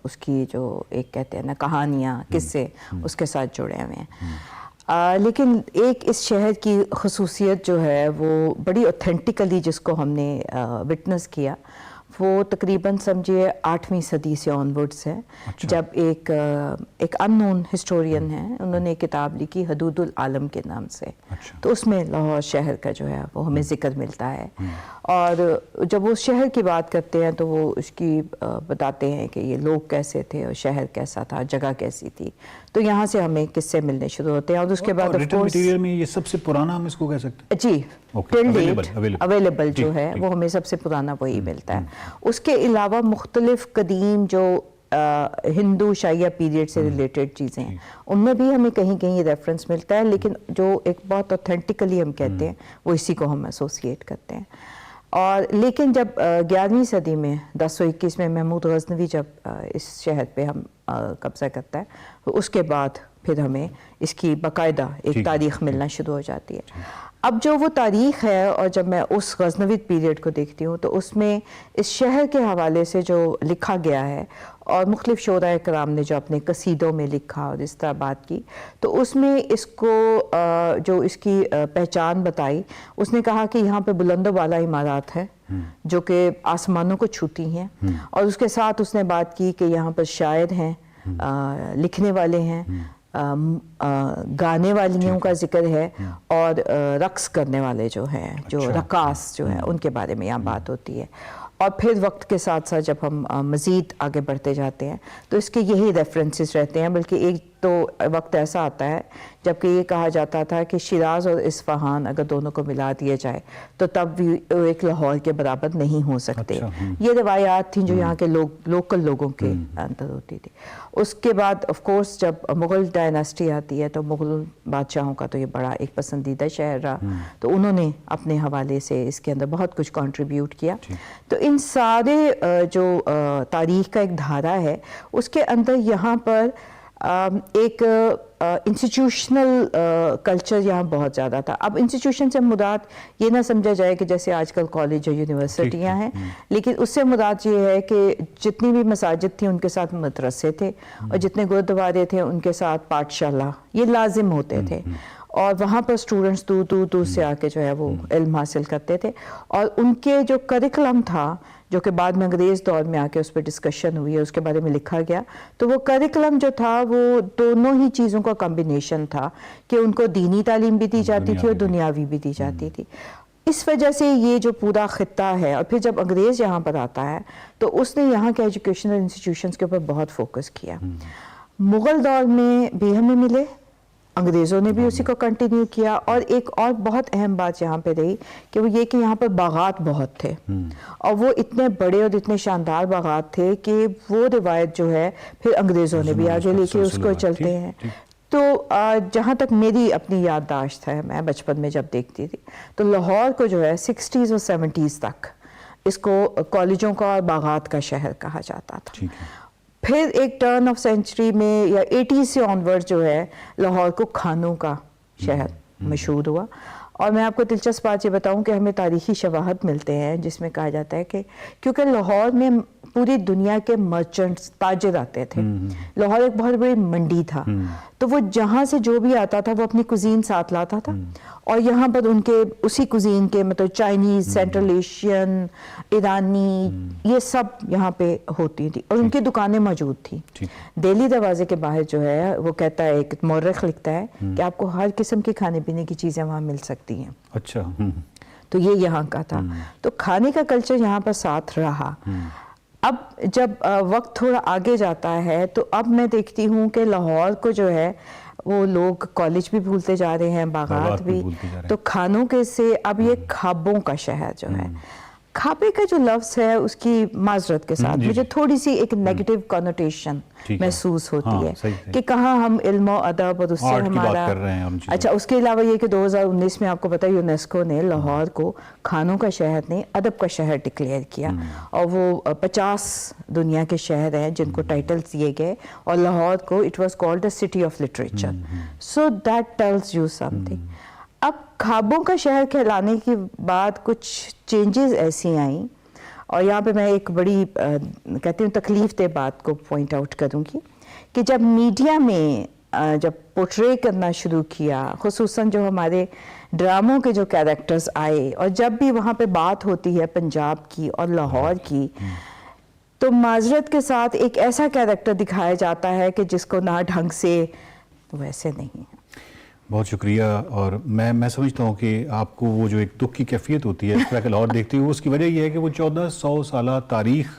उसकी जो एक कहते हैं ना कहानियाँ, किस्से उसके साथ जुड़े हुए हैं। लेकिन एक इस शहर की खसूसियत जो है वो बड़ी ऑथेंटिकली जिसको हमने विटनेस किया, वो तकरीबन समझिए 8वीं सदी से ऑनवर्ड्स है। अच्छा। जब एक अननोन हिस्टोरियन है, उन्होंने एक किताब लिखी हदूदुल आलम के नाम से। अच्छा। तो उसमें लाहौर शहर का जो है वो हमें जिक्र मिलता है, और जब वो शहर की बात करते हैं तो वो उसकी बताते हैं कि ये लोग कैसे थे और शहर कैसा था, जगह कैसी थी। तो यहाँ से हमें किस्से मिलने शुरू होते हैं, और उसके बाद रिटन मटीरियल में ये सबसे पुराना हम इसको कह सकते हैं जी, अवेलेबल जो है वो हमें सबसे पुराना वही मिलता है। उसके अलावा मुख्तलिफ कदीम जो हिंदू शाइया पीरियड से रिलेटेड चीज़ें हैं, उनमें भी हमें कहीं कहीं रेफरेंस मिलता है, लेकिन जो एक बहुत ऑथेंटिकली हम कहते हैं वो इसी को हम एसोसिएट करते हैं। और लेकिन जब 11वीं सदी में 1021 में महमूद गजनवी जब इस शहर पे हम कब्जा करता है, तो उसके बाद फिर हमें इसकी बाकायदा एक तारीख़ मिलना शुरू हो जाती है। अब जो वो तारीख़ है, और जब मैं उस गजनवी पीरियड को देखती हूँ तो उसमें इस शहर के हवाले से जो लिखा गया है, और मुख्तलिफ शोरा कराम ने जो अपने कसीदों में लिखा और इस तरह बात की, तो उसमें इसको जो इसकी पहचान बताई, उसने कहा कि यहाँ पे बुलंदो वाला इमारत है जो कि आसमानों को छूती हैं, और उसके साथ उसने बात की कि यहाँ पर शायर हैं, लिखने वाले हैं, गाने वालियों का जिक्र है, और रक्स करने वाले जो हैं, जो रकास जो है, उनके बारे में यहाँ बात होती है। और फिर वक्त के साथ साथ जब हम मज़ीद आगे बढ़ते जाते हैं तो इसके यही रेफरेंसेस रहते हैं, बल्कि एक तो वक्त ऐसा आता है जबकि ये कहा जाता था कि शिराज़ और इस्फहान अगर दोनों को मिला दिया जाए तो तब भी एक लाहौर के बराबर नहीं हो सकते। ये रवायात थी जो यहाँ के लोकल लोगों के अंदर होती थी। उसके बाद ऑफ कोर्स जब मुग़ल डायनास्टी आती है तो मुग़ल बादशाहों का तो ये बड़ा एक पसंदीदा शहर रहा, तो उन्होंने अपने हवाले से इसके अंदर बहुत कुछ कंट्रीब्यूट किया। तो इन सारे जो तारीख़ का एक धारा है, उसके अंदर यहाँ पर एक इंस्टीट्यूशनल कल्चर यहाँ बहुत ज़्यादा था। अब इंस्टीट्यूशन से मुराद ये ना समझा जाए कि जैसे आजकल कॉलेज और यूनिवर्सिटियाँ हैं, लेकिन उससे मुराद ये है कि जितनी भी मसाजिद थी उनके साथ मदरसे थे, और जितने गुरुद्वारे थे उनके साथ पाठशाला ये लाजिम होते थे, और वहाँ पर स्टूडेंट्स दूर से आके जो है वो इल्म हासिल करते थे। और उनके जो करिकुलम था, जो कि बाद में अंग्रेज़ दौर में आके उस पर डिस्कशन हुई है, उसके बारे में लिखा गया, तो वो करिकुलम जो था वो दोनों ही चीज़ों का कॉम्बिनेशन था कि उनको दीनी तालीम भी दी जाती थी और दुनियावी भी दी जाती थी। इस वजह से ये जो पूरा खित्ता है, और फिर जब अंग्रेज़ यहाँ पर आता है तो उसने यहाँ के एजुकेशनल इंस्टीट्यूशंस के ऊपर बहुत फोकस किया। मुग़ल दौर में भी हमें मिले, अंग्रेज़ों ने भी उसी को कंटिन्यू किया, और एक और बहुत अहम बात यहाँ पे रही कि वो ये कि यहाँ पर बागात बहुत थे, और वो इतने बड़े और इतने शानदार बागात थे कि वो रिवायत जो है फिर अंग्रेज़ों ने भी आगे लेके उसको चलते हैं। तो जहाँ तक मेरी अपनी याददाश्त है, मैं बचपन में जब देखती थी तो लाहौर को जो है 60s और 70s तक इसको कॉलेजों का और बागात का शहर कहा जाता था। फिर एक टर्न ऑफ सेंचुरी में या 80 से ऑनवर्ड जो है लाहौर को खानों का शहर मशहूर हुआ। और मैं आपको दिलचस्प बात ये बताऊं कि हमें तारीखी शवाहद मिलते हैं जिसमें कहा जाता है कि क्योंकि लाहौर में पूरी दुनिया के मर्चेंट्स ताजिर आते थे, लाहौर एक बहुत बड़ी मंडी था, तो वो जहाँ से जो भी आता था वो अपनी कुजीन साथ लाता था, और यहाँ पर उनके उसी कुजीन के मतलब चाइनीज़, सेंट्रल एशियन, ईरानी, ये सब यहाँ पे होती थी, और उनकी दुकानें मौजूद थी। दिल्ली दरवाजे के बाहर जो है वो कहता है, एक मौरख लिखता है कि आपको हर किस्म की खाने पीने की चीज़ें वहाँ मिल सकती हैं। अच्छा। तो ये यहाँ का था। तो खाने का कल्चर यहाँ पर साथ रहा। अब जब वक्त थोड़ा आगे जाता है तो अब मैं देखती हूँ कि लाहौर को जो है वो लोग कॉलेज भी भूलते जा रहे हैं, बागात भी। भूलते जा रहे हैं। तो खानों के से अब ये ख्वाबों का शहर जो है, खाबे का जो लफ्ज़ है उसकी माजरत के साथ मुझे थोड़ी सी एक नेगेटिव कॉनोटेशन महसूस होती हाँ, है सही। कि कहाँ हम इल्म और अदब और उससे आर्ट की बात हमारा कर रहे हैं हम चीज़ों। अच्छा, उसके अलावा ये कि 2019 में आपको पता है यूनेस्को ने लाहौर को खानों का शहर नहीं अदब का शहर डिक्लेयर किया, और वो 50 दुनिया के शहर हैं जिनको टाइटल्स दिए गए, और लाहौर को it was called the city of literature. So that tells you something. अब ख्वाबों का शहर कहलाने के बाद कुछ चेंजेस ऐसी आई, और यहाँ पे मैं एक बड़ी कहती हूँ तकलीफ दे बात को पॉइंट आउट करूँगी कि जब मीडिया में जब पोर्ट्रे करना शुरू किया, खुसूसन जो हमारे ड्रामों के जो कैरेक्टर्स आए, और जब भी वहाँ पे बात होती है पंजाब की और लाहौर की, तो माजरत के साथ एक ऐसा कैरेक्टर दिखाया जाता है कि जिसको ना ढंग से वैसे नहीं है। बहुत शुक्रिया। और मैं समझता हूँ कि आपको वो जो एक दुख की कैफियत होती है इस तरह के लाहौर देखते हुए, उसकी वजह यह है कि वो 1400 साल तारीख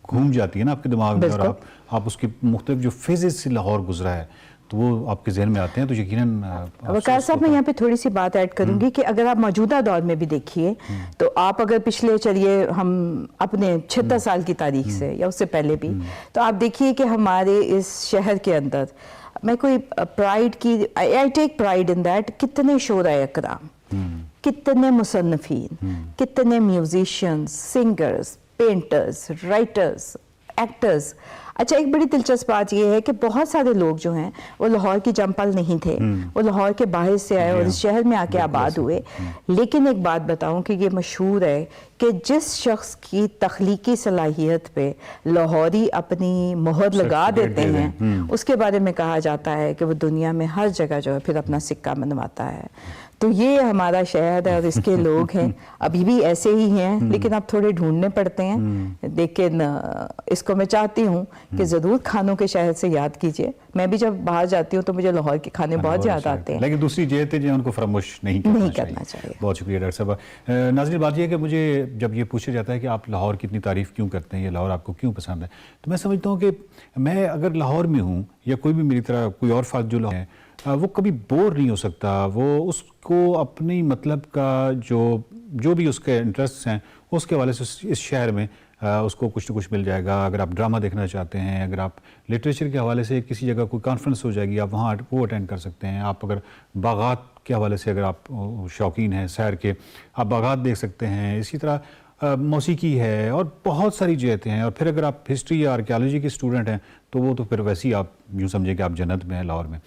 घूम जाती है ना आपके दिमाग में, और आप उसकी मुख्तलिफ जो फेजेस से लाहौर गुजरा है तो वो आपके जहन में आते हैं, तो यकीनन। वकार साहब, मैं यहाँ पे थोड़ी सी बात ऐड करूंगी कि अगर आप मौजूदा दौर में भी देखिए तो आप अगर पिछले चलिए हम अपने 76 साल की तारीख से या उससे पहले भी, तो आप देखिए कि हमारे इस शहर के अंदर मैं कोई प्राइड की I take pride in that, कितने शोराए अकराम, कितने मुसन्निफीन, कितने musicians, singers, painters, writers, actors. अच्छा, एक बड़ी दिलचस्प बात यह है कि बहुत सारे लोग जो हैं वो लाहौर की जमपल नहीं थे, वो लाहौर के बाहर से आए और इस शहर में आके आबाद हुए। लेकिन एक बात बताऊं कि ये मशहूर है कि जिस शख्स की तख्लीकी सलाहियत पे लाहौरी अपनी मोहर लगा देते हैं, उसके बारे में कहा जाता है कि वो दुनिया में हर जगह जो है फिर अपना सिक्का मनवाता है। तो ये हमारा शहर है और इसके लोग हैं, अभी भी ऐसे ही हैं, लेकिन अब थोड़े ढूंढने पड़ते हैं। लेकिन इसको मैं चाहती हूँ कि ज़रूर खानों के शहर से याद कीजिए। मैं भी जब बाहर जाती हूँ तो मुझे लाहौर के खाने बहुत याद आते हैं, लेकिन दूसरी जेतें जो उनको फरामोश नहीं करना चाहिए। बहुत शुक्रिया डॉक्टर साहब। नाज़रीन, बात यह है कि मुझे जब ये पूछा जाता है कि आप लाहौर की इतनी तारीफ़ क्यों करते हैं, या लाहौर आपको क्यों पसंद है, तो मैं समझता हूँ कि मैं अगर लाहौर में हूँ या कोई भी मेरी तरह कोई और फ़र्द जो है, वो कभी बोर नहीं हो सकता। वो उसको अपनी मतलब का जो भी उसके इंटरेस्ट हैं उसके हवाले से इस शहर में उसको कुछ न कुछ मिल जाएगा। अगर आप ड्रामा देखना चाहते हैं, अगर आप लिटरेचर के हवाले से किसी जगह कोई कॉन्फ्रेंस हो जाएगी, आप वहाँ वो अटेंड कर सकते हैं। आप अगर बागात के हवाले से अगर आप शौकीन हैं सैर के, आप बागात देख सकते हैं। इसी तरह मौसीकी है और बहुत सारी जहतें हैं। और फिर अगर आप हिस्ट्री या आर्कियोलॉजी के स्टूडेंट हैं तो वो तो फिर वैसे ही आप यूँ समझें कि आप जन्नत में हैं लाहौर में।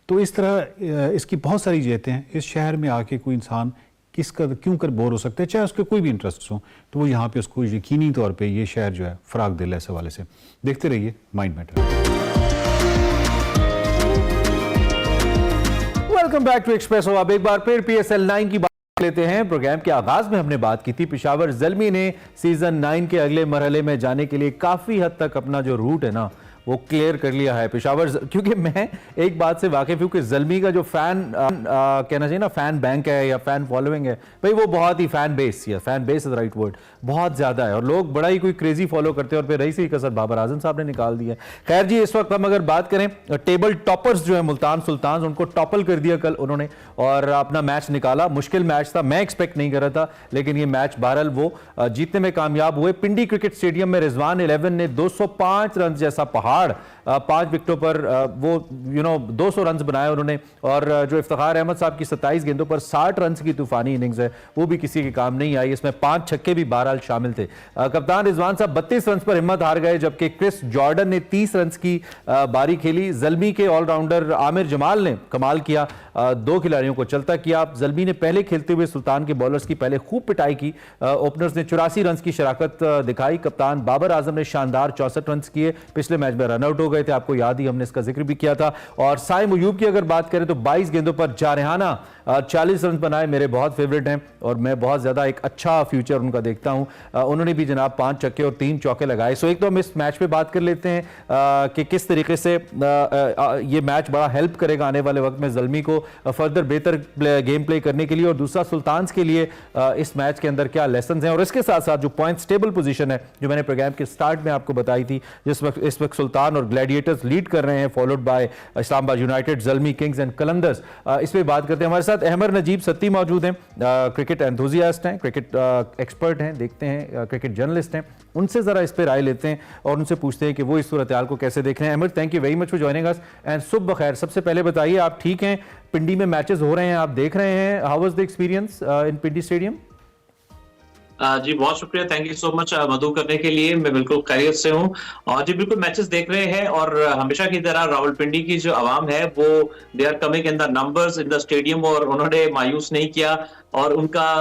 तो इस तरह इसकी बहुत सारी जहतें हैं। इस शहर में आके कोई इंसान क्यों कर बोर हो सकता है, चाहे उसके कोई भी इंटरेस्ट हो, तो वो यहाँ पे उसको यकीनी तौर पे ये शहर जो है फराग दिल है इस हवाले से। देखते रहिए mind matter. Welcome back to Expresso. अब एक बार फिर PSL 9 की बात लेते हैं। प्रोग्राम के आगाज में हमने बात की थी पेशावर ज़ल्मी ने सीजन 9 के अगले मरहले में जाने के लिए काफी हद तक अपना जो रूट है ना वो क्लियर कर लिया है पेशावर। क्योंकि मैं एक बात से वाकिफ हूँ कि ज़ल्मी का जो फैन कहना चाहिए ना, फैन बैंक है या फैन फॉलोइंग है, भाई वो बहुत ही fan base is the right word, बहुत ज्यादा है। और लोग बड़ा ही कोई क्रेजी फॉलो करते हैं। और फिर रही सी कसर बाबर आजम साहब ने निकाल दी है। खैर जी, इस वक्त हम अगर बात करें टेबल टॉपर्स जो है मुल्तान सुल्तान, उनको टॉपल कर दिया कल उन्होंने और अपना मैच निकाला। मुश्किल मैच था, मैं एक्सपेक्ट नहीं कर रहा था, लेकिन ये मैच बहरहाल वो जीतने में कामयाब हुए। पिंडी क्रिकेट स्टेडियम में रिजवान 11 ने 205 रन जैसा पहाड़ 5 विकेटों पर वो 200 रन बनाए उन्होंने। और जो इफ्तिखार अहमद साहब की 27 गेंदों पर 60 रन की तूफानी इनिंग्स है, वो भी किसी के काम नहीं आई। इसमें 5 छक्के भी बहरहाल शामिल थे। कप्तान रिजवान साहब 32 रन पर हिम्मत हार गए, जबकि क्रिस जॉर्डन ने 30 रन की बारी खेली। ज़ल्मी के ऑलराउंडर आमिर जमाल ने कमाल किया, 2 खिलाड़ियों को चलता किया। ज़ल्मी ने पहले खेलते हुए सुल्तान के बॉलर्स की पहले खूब पिटाई की। ओपनर्स ने 84 रन की शराकत दिखाई। कप्तान बाबर आजम ने शानदार 64 रन किए। पिछले मैच में रन आउट हो गए थे, आपको याद ही, हमने इसका जिक्र भी किया था। और साइम अयूब की अगर बात करें तो 22 गेंदों पर जारहाना 40 रन बनाए, मेरे बहुत फेवरेट हैं और मैं बहुत ज्यादा एक अच्छा फ्यूचर उनका देखता हूं। उन्होंने भी जनाब 5 छक्के और 3 चौके लगाए। सो एक तो हम इस मैच पे बात कर लेते हैं कि किस तरीके से ये मैच बड़ा हेल्प करेगा आने वाले वक्त में ज़ल्मी को फर्दर बेहतर गेम प्ले करने के लिए, और दूसरा सुल्तान के लिए इस मैच के अंदर क्या लेसन हैं। और इसके साथ साथ जो पॉइंट्स टेबल पोजीशन है जो मैंने प्रोग्राम के स्टार्ट में आपको बताई थी, इस वक्त सुल्तान और ग्लैडिएटर्स लीड कर रहे हैं, followed by Islamabad United, Zalmi Kings and Qalandars. इस पर बात करते हैं। हमारे साथ अहमर नजीब सत्ती मौजूद हैं, क्रिकेट एंथुजियास्ट हैं, क्रिकेट एक्सपर्ट हैं, देखते हैं, क्रिकेट जर्नलिस्ट हैं। उनसे ज़रा इस पर राय लेते हैं और उनसे पूछते हैं कि वो इस सूरत हाल को कैसे देख रहे हैं। Ahmar, thank you very much for joining us and सुबह खैर। सबसे पहले बताइए, आप ठीक हैं? पिंडी में मैचेस हो रहे हैं, आप देख रहे हैं, how was the experience in Pindi stadium? जी बहुत शुक्रिया, थैंक यू सो मच मधु करने के लिए। मैं बिल्कुल खैरियत से हूँ और जी बिल्कुल मैचेस देख रहे हैं और हमेशा की तरह रावलपिंडी की जो आवाम है वो they are coming in the numbers in the stadium और उन्होंने मायूस नहीं किया और उनका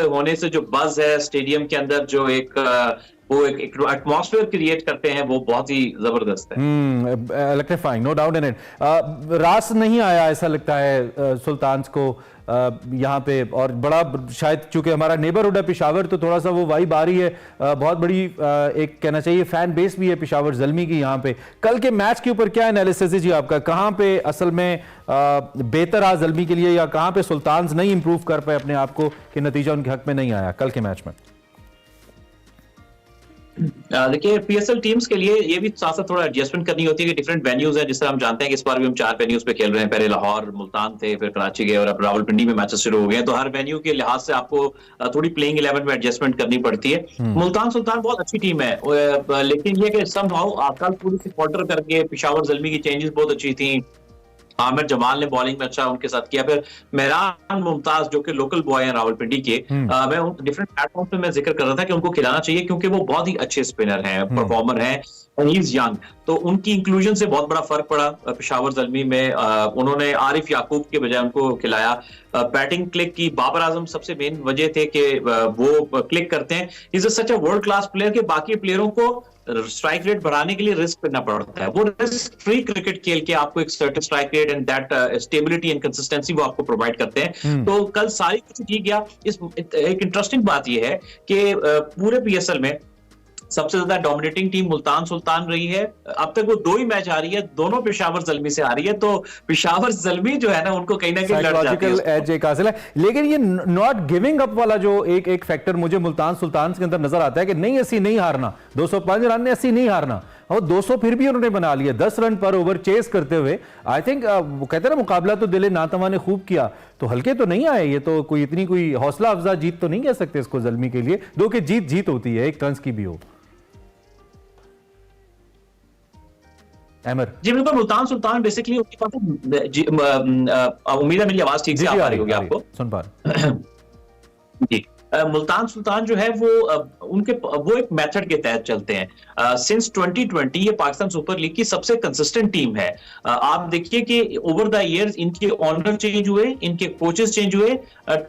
होने से जो बज है स्टेडियम के अंदर, जो वो एक एटमॉस्फेयर क्रिएट करते हैं, वो बहुत ही जबरदस्त है। Electrifying, no doubt in it. रास नहीं आया ऐसा लगता है सुल्तान्स को यहाँ पे, और बड़ा शायद चूंकि हमारा नेबरहुड है पेशावर, तो थोड़ा सा वो वाइब आ रही है। बहुत बड़ी एक कहना चाहिए फैन बेस भी है पेशावर ज़ल्मी की यहाँ पे। कल के मैच के ऊपर क्या एनालिसिस है जी आपका? कहाँ पे असल में बेहतर आ ज़ल्मी के लिए, या कहाँ पे सुल्तान्स नहीं इंप्रूव कर पाए अपने आप को कि नतीजा उनके हक में नहीं आया कल के मैच में? देखिए पीएसएल टीम्स के लिए ये भी साथ साथ थोड़ा एडजस्टमेंट करनी होती है कि डिफरेंट वेन्यूज है। जिस तरह हम जानते हैं कि इस बार भी हम 4 वेन्यूज पे खेल रहे हैं, पहले लाहौर, मुल्तान थे, फिर कराची गए और अब रावलपिंडी में मैचेस शुरू हो गए हैं। तो हर वेन्यू के लिहाज से आपको थोड़ी प्लेइंग 11 में एडजस्टमेंट करनी पड़ती है। मुल्तान सुल्तान बहुत अच्छी टीम है, लेकिन ये कि समहाउ कल पूरी क्वार्टर करके पेशावर ज़ल्मी की चेंजेस बहुत अच्छी थी। आमिर जमाल ने बॉलिंग में अच्छा उनके साथ किया। फिर मेहरान मुमताज जो कि लोकल बॉय हैं रावलपिंडी के, मैं उन डिफरेंट प्लेटफॉर्म पे मैं जिक्र कर रहा था कि उनको खिलाना चाहिए क्योंकि वो बहुत ही अच्छे स्पिनर हैं, परफॉर्मर हैं, ही इज यंग। तो उनकी इंक्लूजन से बहुत बड़ा फर्क पड़ा पेशावर ज़ल्मी में। उन्होंने आरिफ याकूब के बजाय उनको खिलाया। बैटिंग क्लिक की, बाबर आजम सबसे मेन वजह थे कि वो क्लिक करते हैं। Is such a world class player के बाकी प्लेयरों को स्ट्राइक रेट बढ़ाने के लिए रिस्क करना पड़ता है। वो रिस्क फ्री क्रिकेट खेल के आपको एक certain strike rate and that stability and consistency वो आपको प्रोवाइड करते हैं। तो कल सारी कुछ ठीक गया। एक इंटरेस्टिंग बात यह है कि पूरे पीएसएल में सबसे ज्यादा डोमिनेटिंग टीम मुल्तान सुल्तान रही है। अब तक वो 2 ही मैच आ रही है, दोनों पेशावर ज़ल्मी से आ रही है। तो पेशावर ज़ल्मी जो है ना, उनको कहीं ना कहीं लड़ जाती है, एज एक हासिल है। लेकिन ये नॉट गिविंग अप वाला जो एक फैक्टर मुझे मुल्तान सुल्तान के अंदर नजर आता है कि नहीं, ऐसी नहीं हारना, 205 रन ने ऐसी नहीं हारना, और 200 फिर भी उन्होंने बना लिया 10 रन पर ओवर चेस करते हुए। आई थिंक वो कहते हैं ना, मुकाबला तो दिले नातवा ने खूब किया, तो हल्के तो नहीं आए ये। तो कोई हौसला अफजा जीत तो नहीं कह सकते इसको ज़ल्मी के लिए, दो कि जीत होती है, एक टर्न्स की भी हो। जी बिल्कुल, मुल्तान सुल्तान बेसिकली उनके पास उम्मीद है मेरी आवाज ठीक से आ रही होगी आपको, सुन पा रहे जी। मुल्तान सुल्तान जो है वो एक मेथड के तहत चलते हैं। सिंस 2020 ये पाकिस्तान सुपर लीग की सबसे कंसिस्टेंट टीम है। आप देखिए कि ओवर द इयर्स इनके ऑनर चेंज हुए, इनके कोचेस चेंज हुए।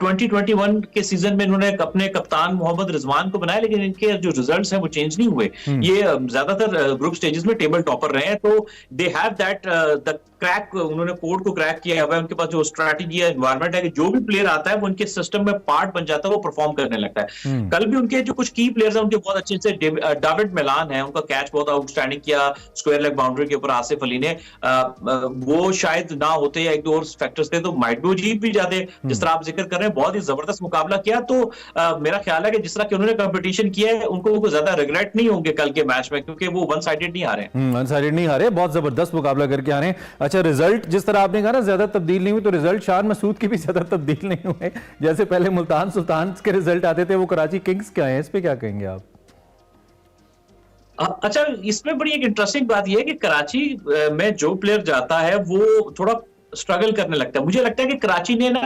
2021 के सीजन में इन्होंने अपने कप्तान मोहम्मद रिजवान को बनाया, लेकिन इनके जो रिजल्ट्स हैं वो चेंज नहीं हुए। ये ज्यादातर ग्रुप स्टेजेस में टेबल टॉपर रहे हैं। तो they have that the crack, उन्होंने कोड को क्रैक किया हुआ है। उनके पास जो स्ट्रैटेजी है, एनवायरनमेंट है कि जो भी प्लेयर आता है वो उनके सिस्टम में पार्ट बन जाता है, वो परफॉर्म करने लगता है। कल भी उनके जो कुछ की प्लेयर्स हैं उनके बहुत अच्छे से, डेविड मिलान है, उनका कैच बहुत आउटस्टैंडिंग किया स्क्वायर लेग बाउंड्री के ऊपर आसिफ अली ने। वो शायद ना होते या एक दो और फैक्टर्स थे तो माइट भी जीत भी जाते। जिस तरह आप जिक्र कर रहे हैं, बहुत ही जबरदस्त मुकाबला किया। तो मेरा ख्याल है कि जिस तरह की उन्होंने कंपटीशन किया है, उनको ज्यादा रिग्रेट नहीं होंगे कल के मैच में, क्योंकि वो वन साइडेड नहीं हारे, बहुत जबरदस्त मुकाबला करके आ रहे हैं। अच्छा, रिजल्ट जिस तरह आपने कहा ना ज्यादा तब्दील नहीं हुई, तो रिजल्ट शान मसूद के भी ज्यादा तब्दील नहीं हुए। जैसे पहले मुल्तान सुल्तान के रिजल्ट आते थे, वो कराची किंग्स के आए हैं। इस पे क्या कहेंगे आप? अच्छा, इसमें बड़ी एक इंटरेस्टिंग बात यह है कि कराची में जो प्लेयर जाता है वो थोड़ा स्ट्रगल करने लगता है। मुझे लगता है कि कराची ने ना,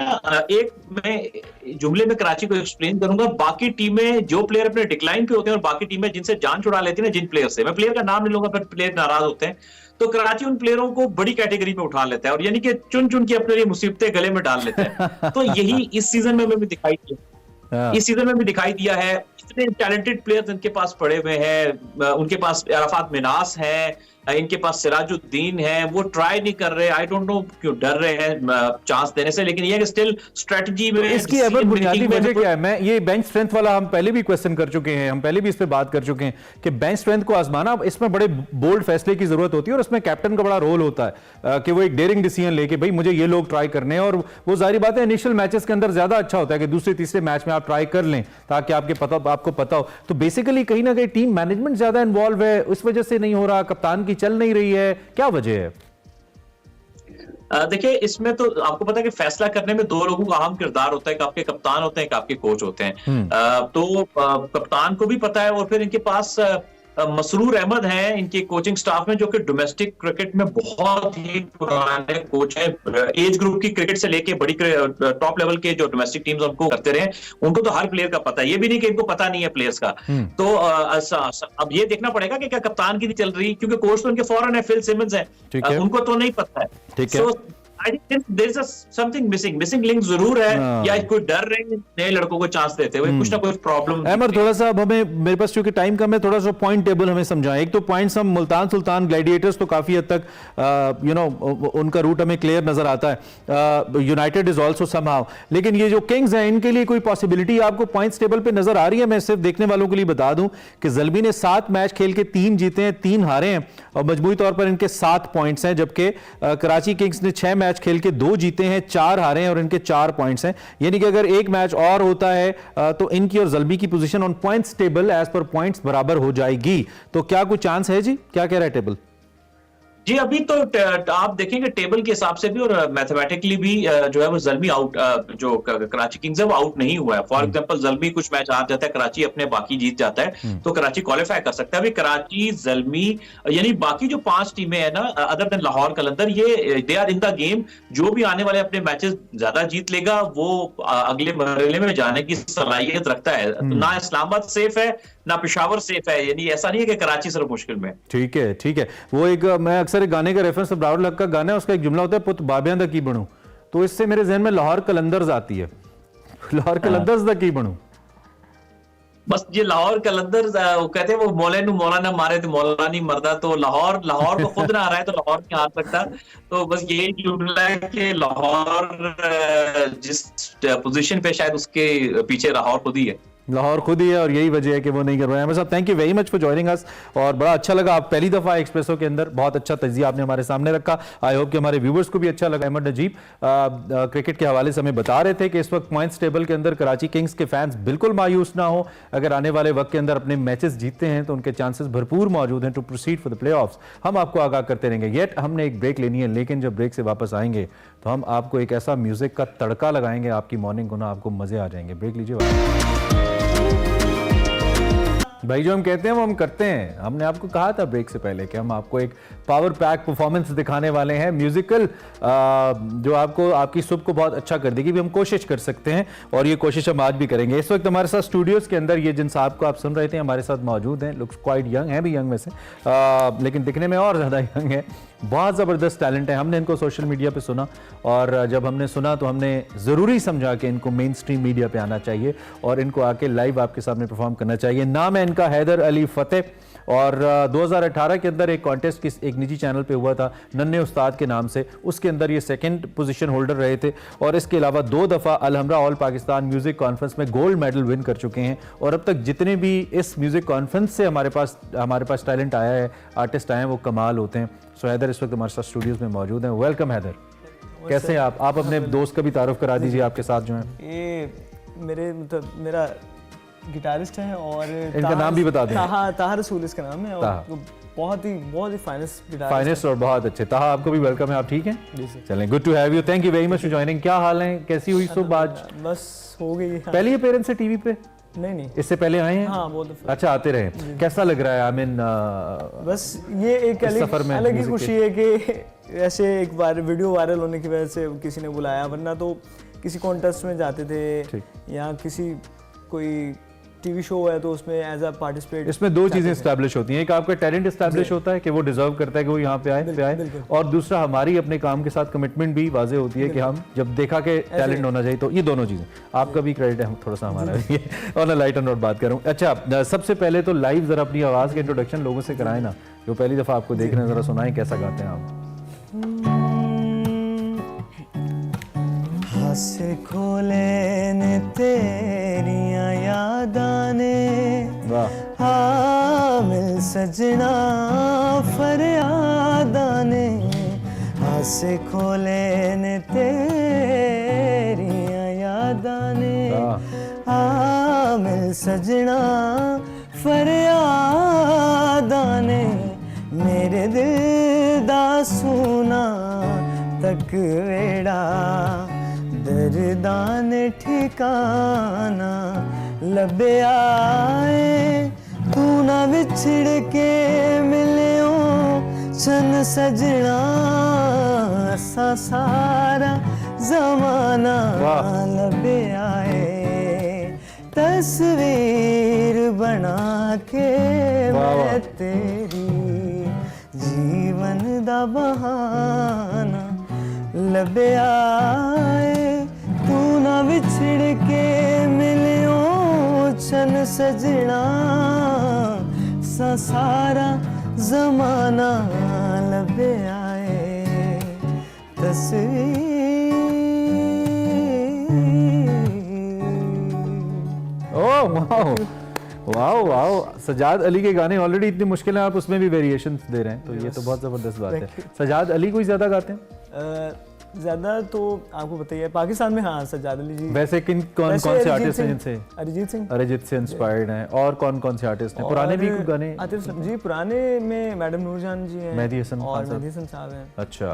एक मैं जुमले में कराची को एक्सप्लेन करूंगा, बाकी टीमें जो प्लेयर अपने डिक्लाइन पे होते हैं और बाकी टीमें जिनसे जान छुड़ा लेती है ना, जिन प्लेयर से, मैं प्लेयर का नाम नहीं लूंगा, फिर प्लेयर नाराज होते हैं, तो कराची उन प्लेयरों को बड़ी कैटेगरी में उठा लेता है और यानी कि चुन चुन के अपने लिए मुसीबतें गले में डाल लेते हैं। तो यही इस सीजन में भी दिखाई दिया, इस सीजन में भी दिखाई दिया है। इतने टैलेंटेड प्लेयर्स इनके पास पड़े हुए हैं, उनके पास अराफात मिनास है, इनके पास सिराजुद्दीन है, वो ट्राई नहीं कर रहे। आई डोंट नो क्यों डर रहे हैं चांस देने से, लेकिन ये कि स्टिल स्ट्रेटजी में इसकी अगर बुनियादी वजह क्या है? मैं ये बेंच स्ट्रेंथ वाला हम पहले भी क्वेश्चन कर चुके हैं, हम पहले भी इस पे बात कर चुके हैं कि बेंच स्ट्रेंथ को आजमाना, इसमें बड़े बोल्ड फैसले की जरूरत होती है और इसमें कैप्टन का बड़ा रोल होता है कि वो एक डेयरिंग डिसीजन लेके भाई मुझे ये लोग ट्राई करने हैं। और वो जाहिर बात है इनिशियल मैचेस के अंदर ज्यादा अच्छा होता है कि दूसरे तीसरे मैच में आप ट्राई कर लें ताकि आपको पता हो। तो बेसिकली कहीं ना कहीं टीम मैनेजमेंट ज्यादा इन्वॉल्व है, उस वजह से नहीं हो रहा, कप्तान की की चल नहीं रही है, क्या वजह है? देखिए, इसमें तो आपको पता है कि फैसला करने में दो लोगों का अहम किरदार होता है, एक आपके कप्तान होते हैं, एक आपके कोच होते हैं। तो कप्तान को भी पता है, और फिर इनके पास मसरूर अहमद हैं इनके कोचिंग स्टाफ में, जो कि डोमेस्टिक क्रिकेट में बहुत ही पुराने कोच हैं। एज ग्रुप की क्रिकेट से लेके बड़ी टॉप लेवल के जो डोमेस्टिक टीम्स उनको करते रहे, उनको तो हर प्लेयर का पता है। ये भी नहीं कि इनको पता नहीं है प्लेयर्स का। तो अब ये देखना पड़ेगा कि क्या कप्तान की नहीं चल रही, क्योंकि कोच तो उनके फॉरन है, फिल सिमंस है, उनको तो नहीं पता है। ठीक है। I think there is something missing link जरूर है, या कोई डर रहे नए लड़कों को चांस देते हुए, कुछ ना कुछ प्रॉब्लम। अहमद, थोड़ा सा हमें, मेरे पास क्योंकि टाइम कम है, थोड़ा सा पॉइंट टेबल हमें समझाएं। एक तो पॉइंट्स हम मुल्तान सुल्तान ग्लैडिएटर्स तो काफी हद तक उनका रूट हमें क्लियर नजर आता है, यूनाइटेड इज ऑल्सो समहाउ, लेकिन ये जो किंग्स हैं इनके लिए कोई पॉसिबिलिटी आपको पॉइंट्स टेबल पे नजर आ रही है? मैं सिर्फ देखने वालों के लिए बता दूं कि ज़ल्मी ने 7 मैच खेल के 3 जीते हैं, 3 हारे हैं, और मजमूई तौर पर इनके 7 पॉइंट्स हैं, जबकि कराची किंग्स ने 6 मैच खेल के 2 जीते हैं, 4 हारे हैं और इनके 4 पॉइंट्स हैं। यानी कि अगर एक मैच और होता है तो इनकी और ज़ल्मी की position on points table as per points बराबर हो जाएगी। तो क्या कोई चांस है जी? क्या कह रहा है टेबल? जी, अभी तो आप देखेंगे टेबल के हिसाब से भी और मैथमेटिकली भी जो है वो ज़ल्मी आउट, जो कराची किंग्स है वो आउट नहीं हुआ है। फॉर एग्जांपल ज़ल्मी कुछ मैच हार जाता है, कराची अपने बाकी जीत जाता है, तो कराची क्वालिफाई कर सकता है। अभी कराची, ज़ल्मी, यानी बाकी जो 5 टीमें हैं ना, अदर देन लाहौर कलंदर, ये they are in the game. जो भी आने वाले अपने मैचेस ज्यादा जीत लेगा वो अगले मरहले में जाने की सलाहियत रखता है। तो ना इस्लामाबाद सेफ है ना पेशावर सेफ है, यानी ऐसा नहीं है कि कराची सिर्फ मुश्किल में। ठीक है, ठीक है। वो एक मैं अक्सर एक गाने का रेफरेंस, ब्राउड लक का गाना है, उसका एक जुमला होता है, पुत बाबियां दा की बनूं, तो इससे मेरे जहन में लाहौर कलंदर्स आती है, लाहौर कलंदर्स दा की बनूं। बस ये लाहौर कलंदर वो कहते हैं वो मौला नु मौला ना मारे तो मौला नहीं मरदा, तो लाहौर को खुद ना आ रहा है तो लाहौर नहीं आ सकता। तो बस यही जुमला है कि लाहौर जिस पोजीशन पे शायद उसके पीछे लाहौर खुद ही है, लाहौर खुद ही है, और यही वजह है कि वो नहीं कर रहे हैं। साहब, thank you very much for joining अस, और बड़ा अच्छा लगा। आप पहली दफा एक्सप्रेसो के अंदर बहुत अच्छा तजिया आपने हमारे सामने रखा। आई होप कि हमारे व्यूवर्स को भी अच्छा लगा। अहमद नजीब क्रिकेट के हवाले से हमें बता रहे थे कि इस वक्त पॉइंट्स टेबल के अंदर कराची किंग्स के फैंस बिल्कुल मायूस ना हो, अगर आने वाले वक्त के अंदर अपने मैचेस जीतते हैं तो उनके चांसेस भरपूर मौजूद हैं to proceed for the playoffs. हम आपको आगाह करते रहेंगे। येट हमने एक ब्रेक लेनी है, लेकिन जब ब्रेक से वापस आएंगे तो हम आपको एक ऐसा म्यूजिक का तड़का लगाएंगे, आपकी मॉर्निंग को ना आपको मजे आ जाएंगे। ब्रेक लीजिए भाई, जो हम कहते हैं वो हम करते हैं। हमने आपको कहा था ब्रेक से पहले कि हम आपको एक पावर पैक परफॉर्मेंस दिखाने वाले हैं, म्यूजिकल, जो आपको आपकी सुबह को बहुत अच्छा कर देगी। भी हम कोशिश कर सकते हैं और ये कोशिश हम आज भी करेंगे। इस वक्त हमारे साथ स्टूडियोज के अंदर ये जिन साहब को आप सुन रहे थे हमारे साथ मौजूद हैं। लुक्स क्वाइट यंग है, भी यंग में से, लेकिन दिखने में और ज़्यादा यंग है। बहुत ज़बरदस्त टैलेंट है। हमने इनको सोशल मीडिया पे सुना, और जब हमने सुना तो हमने ज़रूरी समझा कि इनको मेन स्ट्रीम मीडिया पे आना चाहिए और इनको आके लाइव आपके सामने परफॉर्म करना चाहिए। नाम है इनका हैदर अली फतेह, और 2018 के अंदर एक कॉन्टेस्ट एक निजी चैनल पे हुआ था नन्हे उस्ताद के नाम से, उसके अंदर ये 2nd पोजीशन होल्डर रहे थे, और इसके अलावा 2 दफ़ा Alhamra all Pakistan music conference में गोल्ड मेडल विन कर चुके हैं। और अब तक जितने भी इस म्यूज़िक कॉन्फ्रेंस से हमारे पास टैलेंट आया है, आर्टिस्ट आए हैं, वो कमाल होते हैं। सो हैदर इस वक्त हमारे साथ स्टूडियोज़ में मौजूद हैं। वेलकम हैदर, कैसे हैं आप अपने दोस्त का भी तारुफ करा दीजिए आपके साथ जो है। ये मेरा गिटारिस्ट है, और इनका नाम भी बता दें। ताहा रसूल इसका नाम है, और बहुत ही फाइनेस्ट और बहुत अच्छे। ताहा, आपको भी वेलकम है। आप ठीक हैं? चलें, good to have you, thank you very much for joining. क्या हाल है, कैसी हुई सुबह आज? बस हो गई। पहली अपीयरेंस है टीवी पे? नहीं, इससे पहले आए हैं? हाँ, वो तो अच्छा, आते रहे। कैसा लग रहा है? आई मीन बस ये एक अलग ही खुशी है कि ऐसे एक बार वीडियो वायरल होने की वजह से किसी ने बुलाया, वरना तो किसी कॉन्टेस्ट में जाते थे या किसी कोई टीवी शो है तो उसमें एज अ पार्टिसिपेट। इसमें 2 चीजें एस्टैब्लिश होती हैं, एक आपका टैलेंट एस्टैब्लिश होता है कि वो डिजर्व करता है कि वो यहाँ पे आए, और दूसरा हमारी अपने काम के साथ कमिटमेंट भी वाजे होती है कि हम जब देखा कि टैलेंट होना चाहिए, तो ये दोनों चीजें। आपका भी क्रेडिट है, हम थोड़ा सा हमारा भी है। और लाइटर नोट बात करूँ। अच्छा, सबसे पहले तो लाइव जरा अपनी आवाज के इंट्रोडक्शन लोगों से कराए ना, जो पहली दफा आपको देख रहे हैं, जरा सुनाएं कैसा गाते हैं आप। हंस खोले ने तेरियां यादां ने, हामिल सजना फरियादां ने, हंस खोले ने तेरियां यादां ने, हामिल सजना फरियादां ने, मेरे दिल दा सुना तक वेड़ा दर्दां ने ठिकाना लभ्या ऐ तू ना विछड़ के मिलियो सन सजना सा सारा जमाना लभ्या ऐ तस्वीर बना के मैं तेरी जीवन दा बहाना लभ्या ऐ तू ना विछड़ के मिलियो चन सजना सा सारा जमाना लभ्या ऐ तस्वीर। Oh wow wow wow, Sajjad Ali के गाने ऑलरेडी इतनी मुश्किल हैं, आप उसमें भी वेरिएशंस दे रहे हैं, तो ये तो बहुत ज़बरदस्त बात है। सजाद अली कोई ज़्यादा गाते हैं? ज़्यादा तो आपको बताइए पाकिस्तान में, हाँ सजाद अली जी। वैसे कौन से आर्टिस्ट हैं जिनसे? अरिजीत से इंस्पायर्ड हैं। और कौन कौन से आर्टिस्ट हैं? पुराने भी कुछ गाने? आतिफ जी पुराने में मैडम नूरजान जी हैं, मेहदी हसन और मेहदी हसन साहब हैं। अच्छा,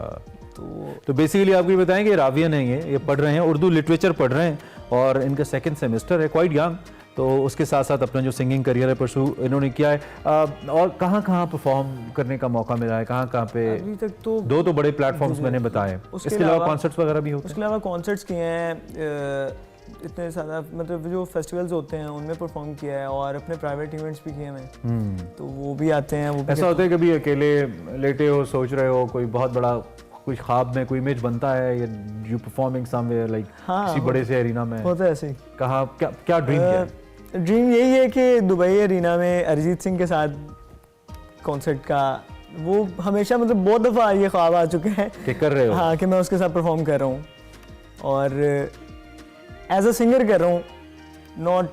तो बेसिकली आपको ये बताएं कि रावियन हैं, ये पढ़ रहे हैं, उर्दू लिटरेचर पढ़ रहे हैं और इनका सेकंड सेमेस्टर है, क्वाइट यंग। तो उसके साथ साथ अपना जो सिंगिंग करियर है परसू इन्होंने किया है। और कहाँ कहाँ परफॉर्म करने का मौका मिला है, कहाँ कहाँ पे? अभी तक तो दो बड़े प्लेटफॉर्म्स मैंने बताए, इसके अलावा कॉन्सर्ट्स वगैरह भी होते हैं? उसके अलावा कॉन्सर्ट्स किए हैं, इतने ज़्यादा, मतलब जो फेस्टिवल्स होते हैं उनमें परफॉर्म किया है, और अपने प्राइवेट इवेंट्स भी किए हैं, तो वो भी आते हैं। वो ऐसा होता है कभी अकेले लेटे हो, सोच रहे हो कोई बहुत बड़ा कुछ ख्वाब में कोई इमेज बनता है, या यू परफॉर्मिंग समवेयर लाइक किसी बड़े से एरिना में? होता है ऐसे ही। कहाँ, क्या ड्रीम है? ड्रीम यही है कि दुबई एरिना में अरिजीत सिंह के साथ कॉन्सर्ट का, वो हमेशा, मतलब बहुत दफ़ा ये ख्वाब आ चुके हैं कि कर रहे हो। हाँ, कि मैं उसके साथ परफॉर्म कर रहा हूँ, और एज अ सिंगर कर रहा हूँ, नॉट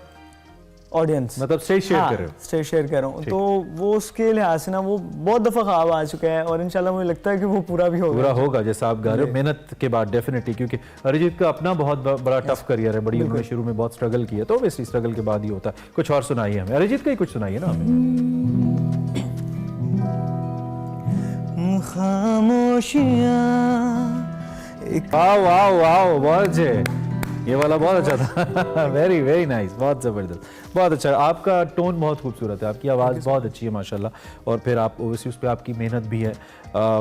ऑडियंस, मतलब स्टेज शेयर कर रहे हो? स्टेज शेयर कर रहा हूँ, तो वो उसके लिहाज से ना वो बहुत दफ़ा ख्वाब आ चुका है, और इंशाल्लाह मुझे लगता है कि वो पूरा भी होगा जैसा आप गा रहे हो, मेहनत के बाद डेफिनेटली, क्योंकि अरिजीत का अपना बहुत बड़ा टफ करियर है, बड़ी उन्होंने शुरू में बहुत स्ट्रगल किया, तो ऑब्वियसली स्ट्रगल के बाद ही होता है। कुछ और सुनाइए हमें, अरिजीत का ही कुछ सुनाइए ना हमें। खामोशियाँ। वाह वाह वाह, बहुत अच्छे, ये वाला बहुत अच्छा था। वेरी वेरी नाइस, बहुत ज़बरदस्त, बहुत अच्छा। आपका टोन बहुत खूबसूरत है, आपकी आवाज़ बहुत अच्छी है माशाल्लाह, और फिर आप ओवरसी उस पर आपकी मेहनत भी है।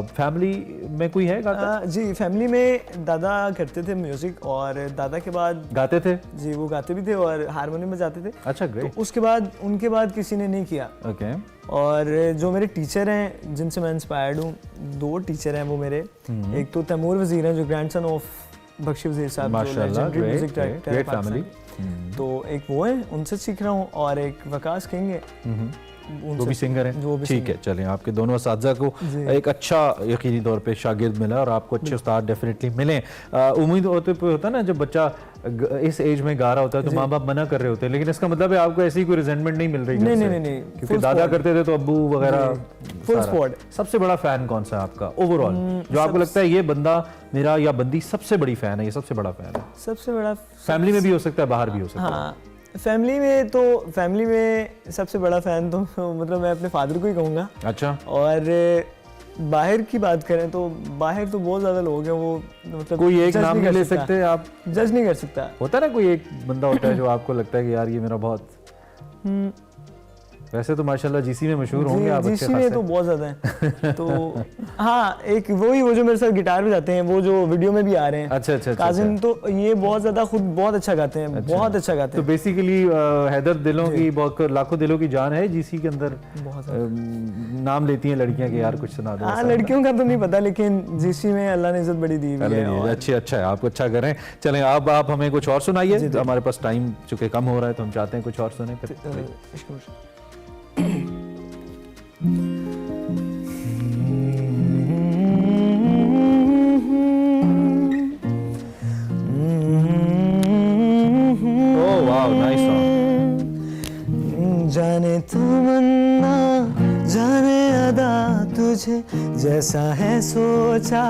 फैमिली में कोई है गाता? जी, फैमिली में दादा करते थे म्यूज़िक, और दादा के बाद गाते थे जी, वो गाते भी थे और हारमोनियम में जाते थे। अच्छा, ग्रेट। तो उसके बाद उनके बाद किसी ने नहीं किया। ओके। और जो मेरे टीचर हैं जिनसे मैं इंस्पायर्ड हूँ, दो टीचर हैं वो मेरे, एक तो तैमूर वज़ीर हैं जो ग्रैंडसन ऑफ बख्शी वज़ीर साहब, माशाल्लाह, ग्रेट फैमिली, तो एक वो है, उनसे सीख रहा हूँ, और एक वकास किंग है, वो भी सिंगर है। ठीक है, चलें, आपके दोनों असातिज़ा को एक अच्छा यकीनी तौर पे शागिर्द मिला, और आपको अच्छे उस्ताद डेफिनेटली मिले। उम्मीद होता है ना, जब बच्चा इस एज में गा रहा होता है तो माँ बाप मना कर रहे होते हैं, लेकिन इसका मतलब है आपको ऐसी कोई रिजेंटमेंट नहीं मिल रही? नहीं, क्योंकि दादा करते थे तो अब्बू वगैरह फुल सपोर्ट। सबसे बड़ा फैन कौन सा है आपका ओवरऑल, जो आपको लगता है ये बंदा मेरा या बंदी सबसे बड़ी फैन है, ये सबसे बड़ा फैन है? सबसे बड़ा फैमिली में भी हो सकता है, बाहर भी हो सकता है। हाँ, फैमिली में सबसे बड़ा फैन तो मतलब मैं अपने फादर को ही कहूँगा। अच्छा। और बाहर की बात करें तो बाहर तो बहुत ज़्यादा लोग हैं, वो मतलब कोई एक नाम नहीं ले सकते आप? जज नहीं कर सकता। होता है ना, कोई एक बंदा होता है जो आपको लगता है कि यार ये मेरा बहुत वैसे तो माशाल्लाह जीसी में मशहूर होंगे आप? जीसी में तो बहुत ज़्यादा हैं। तो हाँ, एक वो जो मेरे साथ गिटार बजाते हैं, वो जो वीडियो में भी आ रहे हैं, अच्छा काजिम, तो ये बहुत ज़्यादा खुद बहुत अच्छा गाते हैं, बहुत अच्छा गाते हैं। तो बेसिकली हैदर दिलों की, बहुत लाखों दिलों की जान है जीसी के अंदर। नाम लेती हैं लड़कियां कि यार कुछ सुना दो। हाँ, लड़कियों का तो नहीं पता, लेकिन जीसी में अल्लाह ने इज्जत बड़ी दी हुई है। अच्छा है, आप अच्छा करें। चलें, अब आप हमें कुछ और सुनाइए, हमारे पास टाइम चूंकि कम हो रहा है तो हम चाहते हैं कुछ और सुने। जाने तमन्ना जाने अदा, तुझे जैसा है सोचा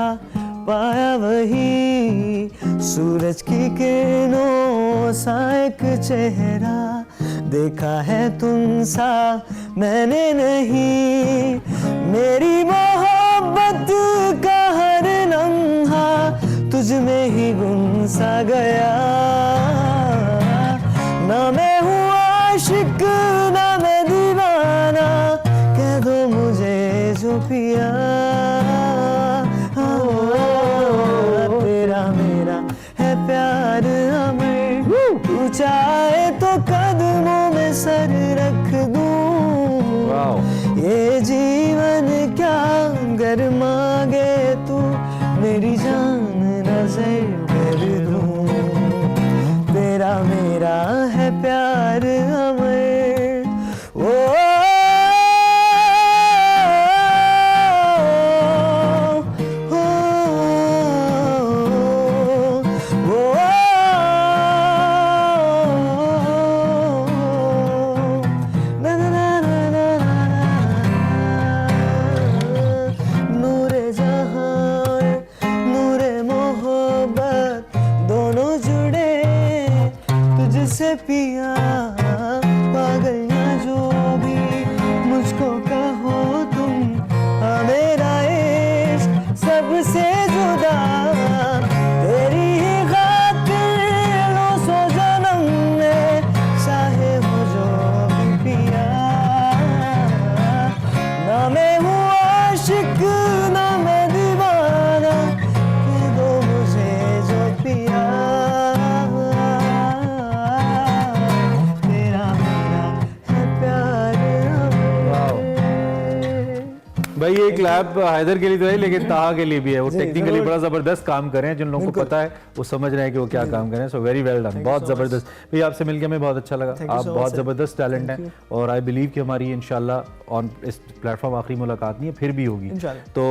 पाया वही, सूरज की किरणों सा एक चेहरा देखा है तुम सा मैंने नहीं, मेरी रात का हर लम्हा तुझ में ही गुम सा गया। ना मैं हूँ आशिक ना मैं दीवाना, कह दो मुझे जो पिया। तेरा मेरा है प्यार अमर, तू चाहे तो कदमों में सर रख दूं। ये जीवन क्या गर मांगे तू, मेरी जान नजर कर दूं। तेरा मेरा है प्यार अमर। ओ पिया पागल ना जो भी मुझको कहो तुम, मेरा इश्क सबसे जुदा तेरी ही खातिर लो सो जन्म में चाहे हो जो भी पिया। ना मैं हूँ आशिक ना मैं दीवाना, कह दो मुझे जो पिया। भाई ये क्लैप हैदर के लिए तो है लेकिन ताहा के लिए भी है। वो टेक्निकली बड़ा जबरदस्त काम कर रहे हैं, जिन लोगों को पता है वो समझ रहे हैं कि वो क्या काम कर रहे हैं। सो वेरी वेल डन, बहुत जबरदस्त। भाई आपसे मिलकर हमें बहुत अच्छा लगा, आप बहुत जबरदस्त टैलेंट हैं और आई बिलीव कि हमारी इंशाल्लाह ऑन इस प्लेटफॉर्म आखिरी मुलाकात नहीं है, फिर भी होगी। तो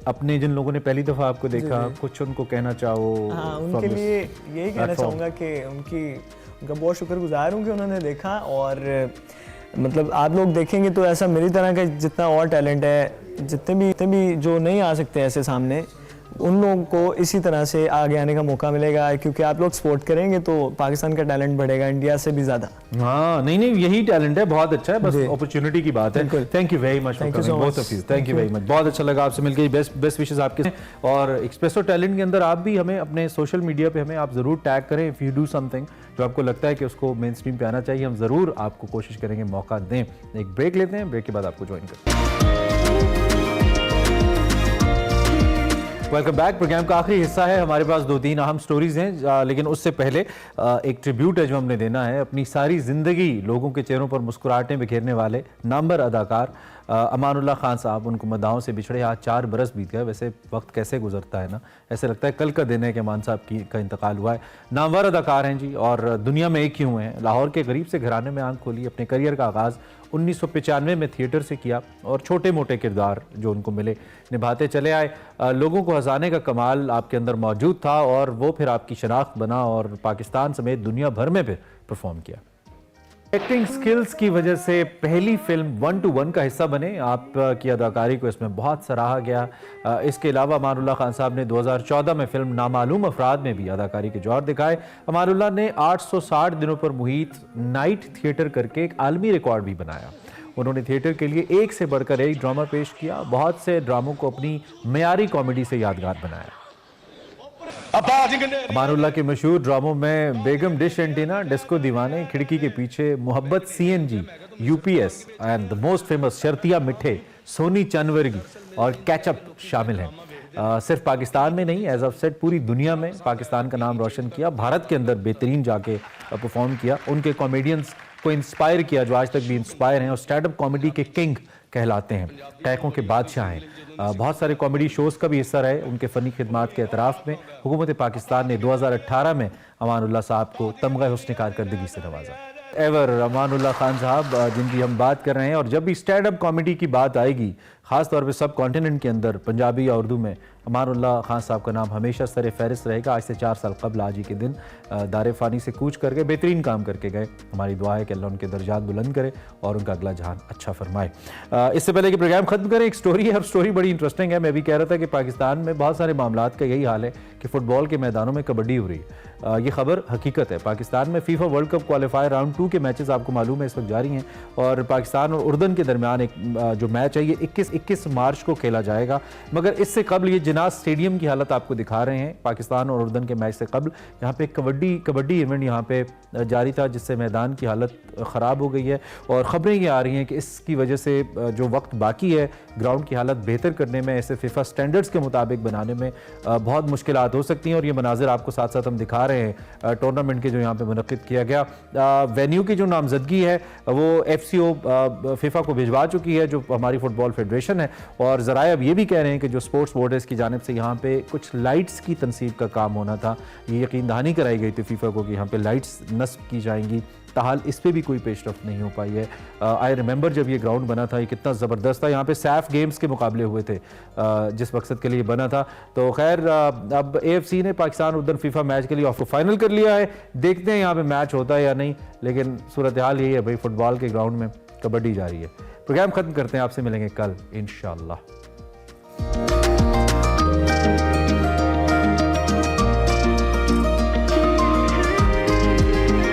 अपने जिन लोगों ने पहली दफा आपको देखा, कुछ उनको कहना चाहो? उनके लिए यही कहना चाहूँगा कि उनका बहुत शुक्रगुजार हूँ कि उन्होंने देखा। और मतलब आप लोग देखेंगे तो ऐसा मेरी तरह का जितना और टैलेंट है, जितने भी जो नहीं आ सकते ऐसे सामने, उन लोगों को इसी तरह से आगे आने का मौका मिलेगा, क्योंकि आप लोग सपोर्ट करेंगे तो पाकिस्तान का टैलेंट बढ़ेगा इंडिया से भी ज्यादा। हाँ नहीं यही टैलेंट है, बहुत अच्छा है, बस अपॉर्चुनिटी की बात है। Thank you very much for coming both of you, thank you very much. बहुत अच्छा लगा आपसे मिलकर, बेस्ट विशेस आपके। और एक्सप्रेसो टैलेंट के अंदर आप भी हमें अपने सोशल मीडिया पे हमें आप जरूर टैग करें इफ यू डू समथिंग जो आपको लगता है कि उसको मेन स्ट्रीम पे आना चाहिए, हम जरूर आपको कोशिश करेंगे मौका दें। एक ब्रेक लेते हैं, ब्रेक के बाद आपको ज्वाइन करते हैं। Welcome back. प्रोग्राम का आखिरी हिस्सा है, हमारे पास 2-3 अहम स्टोरीज हैं, लेकिन उससे पहले एक ट्रिब्यूट है जो हमने देना है अपनी सारी जिंदगी लोगों के चेहरों पर मुस्कुराहटें बिखेरने वाले नामवर अदाकार अमानुल्लाह खान साहब। उनको मदाहों से बिछड़े आज 4 बरस बीत गए। वैसे वक्त कैसे गुजरता है ना, ऐसे लगता है कल का दिन है कि अमान साहब का इंतकाल हुआ है। नामवर अदाकार हैं जी और दुनिया में एक ही हुए हैं। लाहौर के गरीब से घराने में आंख खोली, अपने करियर का आगाज़ 1995 में थिएटर से किया और छोटे मोटे किरदार जो उनको मिले निभाते चले आए। लोगों को हंसाने का कमाल आपके अंदर मौजूद था और वो फिर आपकी शनाख्त बना और पाकिस्तान समेत दुनिया भर में फिर परफॉर्म किया। एक्टिंग स्किल्स की वजह से पहली फिल्म 1 to 1 का हिस्सा बने। आपकी अदाकारी को इसमें बहुत सराहा गया। इसके अलावा अमानुल्लाह खान साहब ने 2014 में फिल्म नामालूम अफराद में भी अदाकारी के जौहर दिखाए। अमानुल्लाह ने 860 दिनों पर मुहित नाइट थिएटर करके एक आलमी रिकॉर्ड भी बनाया। उन्होंने थिएटर के लिए एक से बढ़कर एक ड्रामा पेश किया, बहुत से ड्रामों को अपनी मयारी कॉमेडी से यादगार बनाया। अमानुल्लाह के मशहूर ड्रामों में बेगम डिश एंटीना, डिस्को दीवाने, खिड़की के पीछे, मोहब्बत CNG, UPS and the most famous शर्तिया मिठे, सोनी चंदवर्गी और कैचअप शामिल हैं। सिर्फ पाकिस्तान में नहीं, एज ऑफ सेट पूरी दुनिया में पाकिस्तान का नाम रोशन किया। भारत के अंदर बेहतरीन जाके परफॉर्म किया, उनके कॉमेडियंस को इंस्पायर किया जो आज तक भी इंस्पायर हैं और स्टैंड अप कॉमेडी के किंग कहलाते हैं, टैकों के बादशाह हैं। बहुत सारे कॉमेडी शोज़ का भी हिस्सा रहे। उनके फ़नी खिदमात के एतराफ़ में हुकूमत पाकिस्तान ने 2018 में अमानुल्लाह साहब को तमगा हुस्न कारकर्दगी से नवाजा। एवर अमानुल्लाह खान साहब जिनकी हम बात कर रहे हैं, और जब भी स्टैंड अप कॉमेडी की बात आएगी ख़ास तौर पे सब कॉन्टिनेंट के अंदर पंजाबी या उर्दू में, अमानुल्लाह खान साहब का नाम हमेशा सर फहरिस्त रहेगा। आज से 4 साल कबल आज ही के दिन दारे फ़ानी से कूच करके बेहतरीन काम करके गए। हमारी दुआ है कि अल्लाह उनके दर्जात बुलंद करे और उनका अगला जहान अच्छा फरमाए। इससे पहले कि प्रोग्राम ख़त्म करें, एक स्टोरी है और स्टोरी बड़ी इंटरेस्टिंग है। मैं भी कह रहा था कि पाकिस्तान में बहुत सारे मामलात का यही हाल है कि फ़ुटबॉल के मैदानों में कबड्डी हो रही है। ये खबर हकीकत है। पाकिस्तान में FIFA world cup qualifier round 2 के मैचेस आपको मालूम है इस वक्त जारी हैं और पाकिस्तान और उर्दन के दरमियान एक जो मैच है ये 21 21 मार्च को खेला जाएगा। मगर इससे कबल ये जिनाज स्टेडियम की हालत आपको दिखा रहे हैं। पाकिस्तान और उर्दन के मैच से कबल यहाँ पे कबड्डी इवेंट यहाँ पे जारी था, जिससे मैदान की हालत ख़राब हो गई है और ख़बरें ये आ रही हैं कि इसकी वजह से जो वक्त बाकी है ग्राउंड की हालत बेहतर करने में, इसे फीफा स्टैंडर्ड्स के मुताबिक बनाने में बहुत मुश्किलात हो सकती हैं। और ये मनाजिर आपको साथ साथ हम दिखा रहे हैं टूर्नामेंट के जो यहाँ पे मुनक़िद किया गया। वेन्यू की जो नामजदगी है वो FCO फीफा को भिजवा चुकी है, जो हमारी फुटबॉल फेडरेशन है। और ज़राए अब ये भी कह रहे हैं कि जो स्पोर्ट्स बोर्ड की जानिब से यहाँ पे कुछ लाइट्स की तनसीब का काम होना था, ये यकीन दहानी कराई गई थी फीफा को कि यहाँ पे लाइट्स नस्ब की जाएंगी, ताहाल इस पर भी कोई पेशरफ नहीं हो पाई है। आई रिमेंबर जब ये ग्राउंड बना था, ये कितना ज़बरदस्त था, यहाँ पे सैफ गेम्स के मुकाबले हुए थे जिस मकसद के लिए बना था। तो खैर अब AFC ने पाकिस्तान उर्दन फीफा मैच के लिए ऑफर फाइनल कर लिया है। देखते हैं यहाँ पे मैच होता है या नहीं, लेकिन सूरत हाल यही है भाई, फुटबॉल के ग्राउंड में कबड्डी जारी है। प्रोग्राम ख़त्म करते हैं, आपसे मिलेंगे कल इंशाअल्लाह।